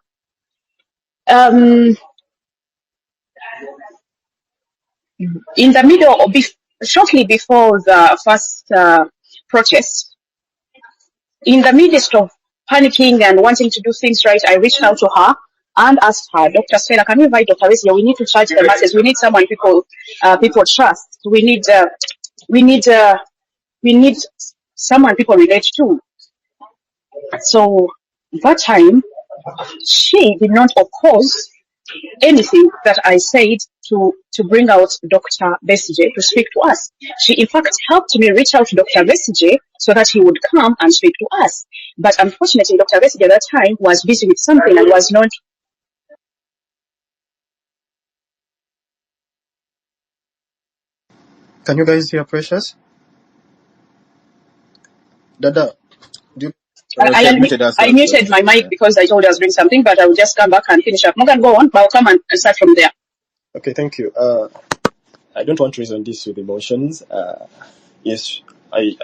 In the middle of, shortly before the first protest, in the midst of panicking and wanting to do things right, I reached out to her and asked her, Dr. Stella, can you invite Dr. Wesley? We need to charge the masses. We need someone people trust. We need someone people relate to. So that time, she did not oppose anything that I said to bring out Dr. Besigye to speak to us. She, in fact, helped me reach out to Dr. Besigye so that he would come and speak to us. But unfortunately, Dr. Besigye at that time was busy with something and was not. Can you guys hear Precious? Dada, do you... I muted my mic because I told her I was doing something, but I will just come back and finish up. Morgan, go on, but I'll come and start from there. Okay, thank you. I don't want to reason this with emotions. Yes, I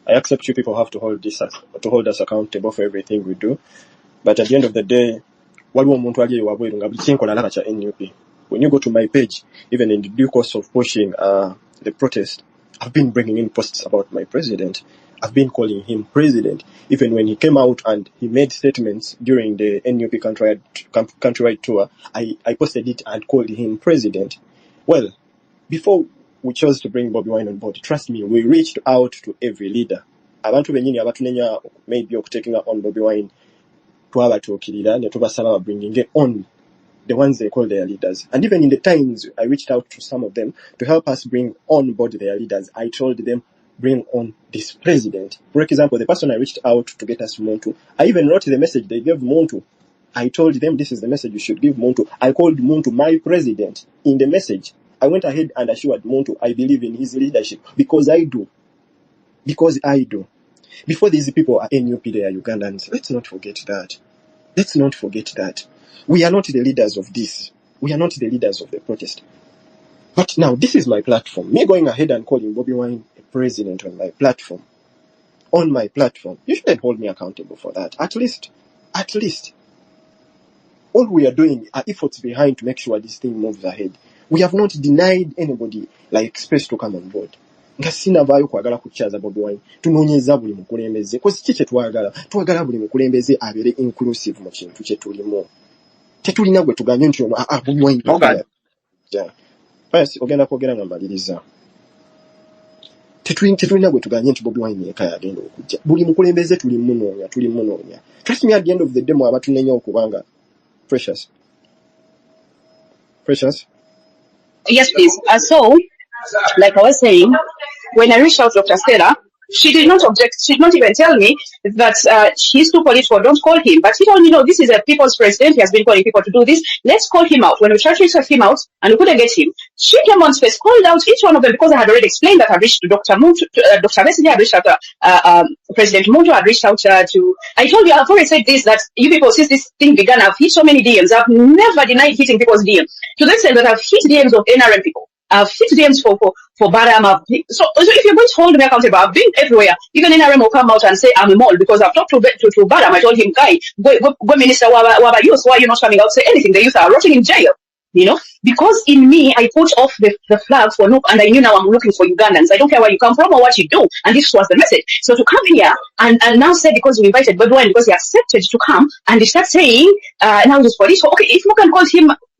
accept you people have to hold us accountable for everything we do. But at the end of the day, when you go to my page, even in the due course of pushing the protest, I've been bringing in posts about my president. I've been calling him president. Even when he came out and he made statements during the NUP countrywide tour, I posted it and called him president. Well, before we chose to bring Bobi Wine on board, trust me, we reached out to every leader. Abantu benyini abatunenya maybe taking on Bobi Wine twabatuukirira ne tubasaba bringing on the ones they call their leaders. And even in the times I reached out to some of them to help us bring on board their leaders, I told them, bring on this president. For example, the person I reached out to get us Muntu, I even wrote the message they gave Muntu. I told them this is the message you should give Muntu. I called Muntu my president in the message. I went ahead and assured Muntu I believe in his leadership because I do. Because I do. Before these people are NUP, they are Ugandans. Let's not forget that. Let's not forget that. We are not the leaders of this. We are not the leaders of the protest. But now, this is my platform. Me going ahead and calling Bobi Wine a president on my platform. On my platform. You shouldn't hold me accountable for that. At least. All we are doing are efforts behind to make sure this thing moves ahead. We have not denied anybody like space to come on board. Nga sinavaayo kwagala kukyaza Bobi Wine. Tunoonyeza buli mukulembeze. Kozi ki kye twagala? Twagala buli mukulembeze abeere inclusive mu kintu kye tulimu. Tetulina gwe tuganye nti Bobi Wine. Yes, ogenda kwogera nga mbaliriza. Tetulina gwe tuganye nti Bobi Wine yekka yagenda okujja. Buli mukulembeze tulimunoonya. Trust me, at the end of the day mu abatunenya okubanga Precious. Yes, please. So, like I was saying, when I reached out to Dr. Stella, she did not object. She did not even tell me that he's too political. Don't call him. But he told me, no, this is a people's president. He has been calling people to do this. Let's call him out. When we tried to reach him out and we couldn't get him, she came on space, called out each one of them because I had already explained that I reached to Dr. Muntu, Dr. Besigye, I reached out to President Muntu, I reached out to. I told you, I've already said this, that you people, since this thing began, I've hit so many DMs. I've never denied hitting people's DMs. To the extent that I've hit DMs of NRM people. I've fixed DMs for Badam. So if you're going to hold me accountable, I've been everywhere. Even NRM will come out and say I'm a mole because I've talked to Badam. I told him, guy, go minister, waba youth, why are you not coming out to say anything? The youth are rotting in jail. You know, because in me, I put off the flag for Noop, and I knew now I'm looking for Ugandans. I don't care where you come from or what you do. And this was the message. So to come here and now say because we invited Bobi Wine because he accepted to come and they start saying, now this police, okay, if Morgan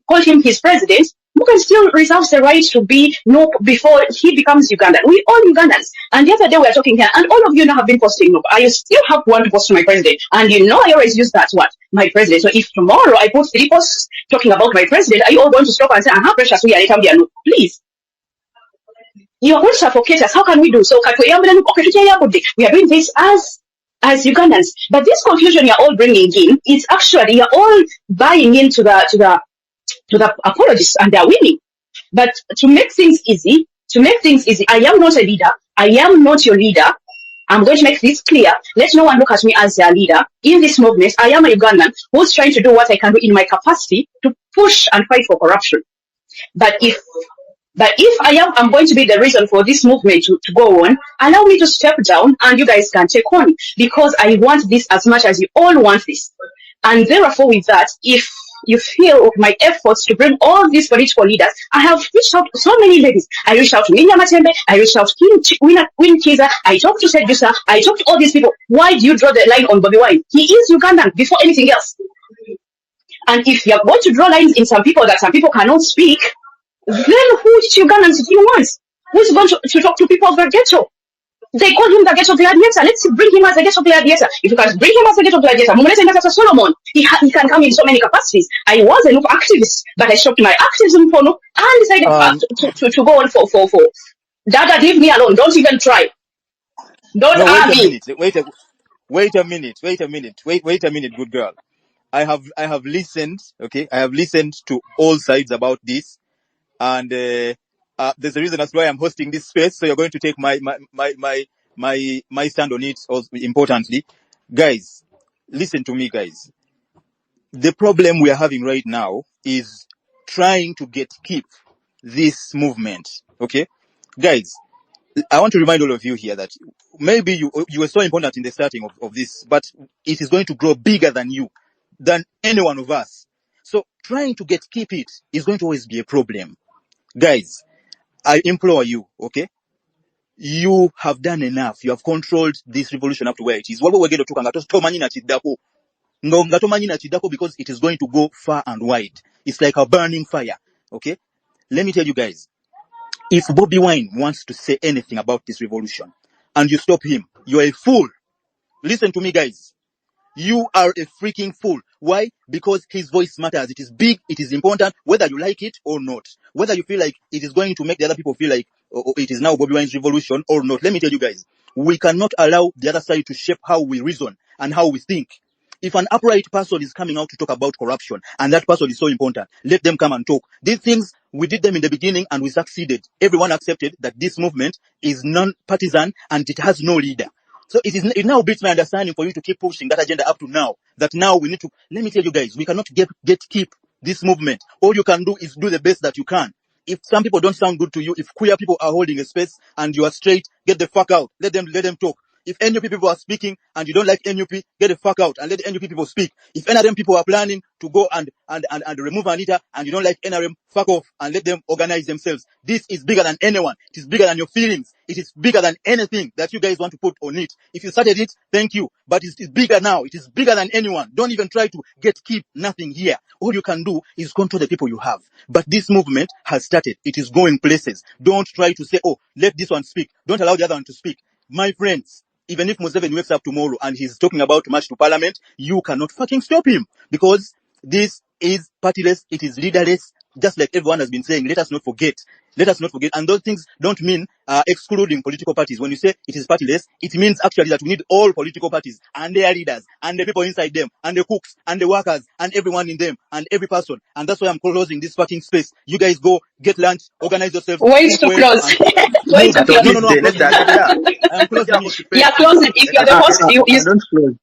called him his president, Morgan still reserves the right to be Noop before he becomes Ugandan. We all Ugandans. And the other day we were talking here, and all of you now have been posting Noop. I still have one post to my president. And you know I always use that what? My president. So if tomorrow I put 3 posts talking about my president, are you all going to stop and say, precious, we are Noop? Please. You are going to suffocate us. How can we do so? We are doing this as Ugandans. But this confusion you're all bringing in, it's actually you're all buying into the apologists and they're winning. But to make things easy, I am not a leader. I am not your leader. I'm going to make this clear. Let no one look at me as a leader. In this movement, I am a Ugandan who's trying to do what I can do in my capacity to push and fight for corruption. But if I'm going to be the reason for this movement to go on, allow me to step down and you guys can take on because I want this as much as you all want this. And therefore with that, if you feel my efforts to bring all these political leaders, I have reached out to so many ladies. I reached out to Minya Matembe, I reached out to Queen Kiza, I talked to Sedusa, I talked to all these people. Why do you draw the line on Bobi Wine? He is Ugandan before anything else. And if you're going to draw lines in some people that some people cannot speak, then which Ugandans do you want? Who's going to talk to people of the ghetto? They call him the ghetto gladiator. Let's bring him as a ghetto gladiator. If you can bring him as a ghetto gladiator, Solomon, he can come in so many capacities. I was a Noop activist, but I stopped my activism for Noop and decided to go on for. Dada, leave me alone. Don't even try. Don't No, me. wait a minute, good girl. I have listened, okay? I have listened to all sides about this, and there's a reason as to why I'm hosting this space. So you're going to take my stand on it. Also, importantly, guys, listen to me, guys. The problem we are having right now is trying to keep this movement. Okay, guys, I want to remind all of you here that maybe you were so important in the starting of this, but it is going to grow bigger than you, than any one of us. So trying to keep it is going to always be a problem. Guys, I implore you, okay? You have done enough. You have controlled this revolution up to where it is. What we're going to talk because it is going to go far and wide. It's like a burning fire, okay? Let me tell you guys, if Bobi Wine wants to say anything about this revolution and you stop him, you're a fool. Listen to me, guys. You are a freaking fool. Why? Because his voice matters. It is big. It is important, whether you like it or not. Whether you feel like it is going to make the other people feel like it is now Bobi Wine's revolution or not. Let me tell you guys, we cannot allow the other side to shape how we reason and how we think. If an upright person is coming out to talk about corruption and that person is so important, let them come and talk. These things, we did them in the beginning and we succeeded. Everyone accepted that this movement is non-partisan and it has no leader. So it now beats my understanding for you to keep pushing that agenda up to now. That now we need to, let me tell you guys, we cannot keep this movement. All you can do is do the best that you can. If some people don't sound good to you, if queer people are holding a space and you are straight, get the fuck out. Let them talk. If NUP people are speaking and you don't like NUP, get the fuck out and let the NUP people speak. If NRM people are planning to go and remove Anita and you don't like NRM, fuck off and let them organize themselves. This is bigger than anyone. It is bigger than your feelings. It is bigger than anything that you guys want to put on it. If you started it, thank you. But it is bigger now. It is bigger than anyone. Don't even try to keep nothing here. All you can do is control the people you have. But this movement has started. It is going places. Don't try to say, oh, let this one speak. Don't allow the other one to speak. My friends, even if Museveni wakes up tomorrow and he's talking about march to parliament, you cannot fucking stop him. Because this is partyless, it is leaderless, just like everyone has been saying. Let us not forget. And those things don't mean excluding political parties. When you say it is partyless, it means actually that we need all political parties and their leaders and the people inside them and the cooks and the workers and everyone in them and every person. And that's why I'm closing this fucking space. You guys go get lunch, organize yourselves. Wait to close. Wait to close. No, I'm closing it. Yeah, close it. If you're the host, you Don't close.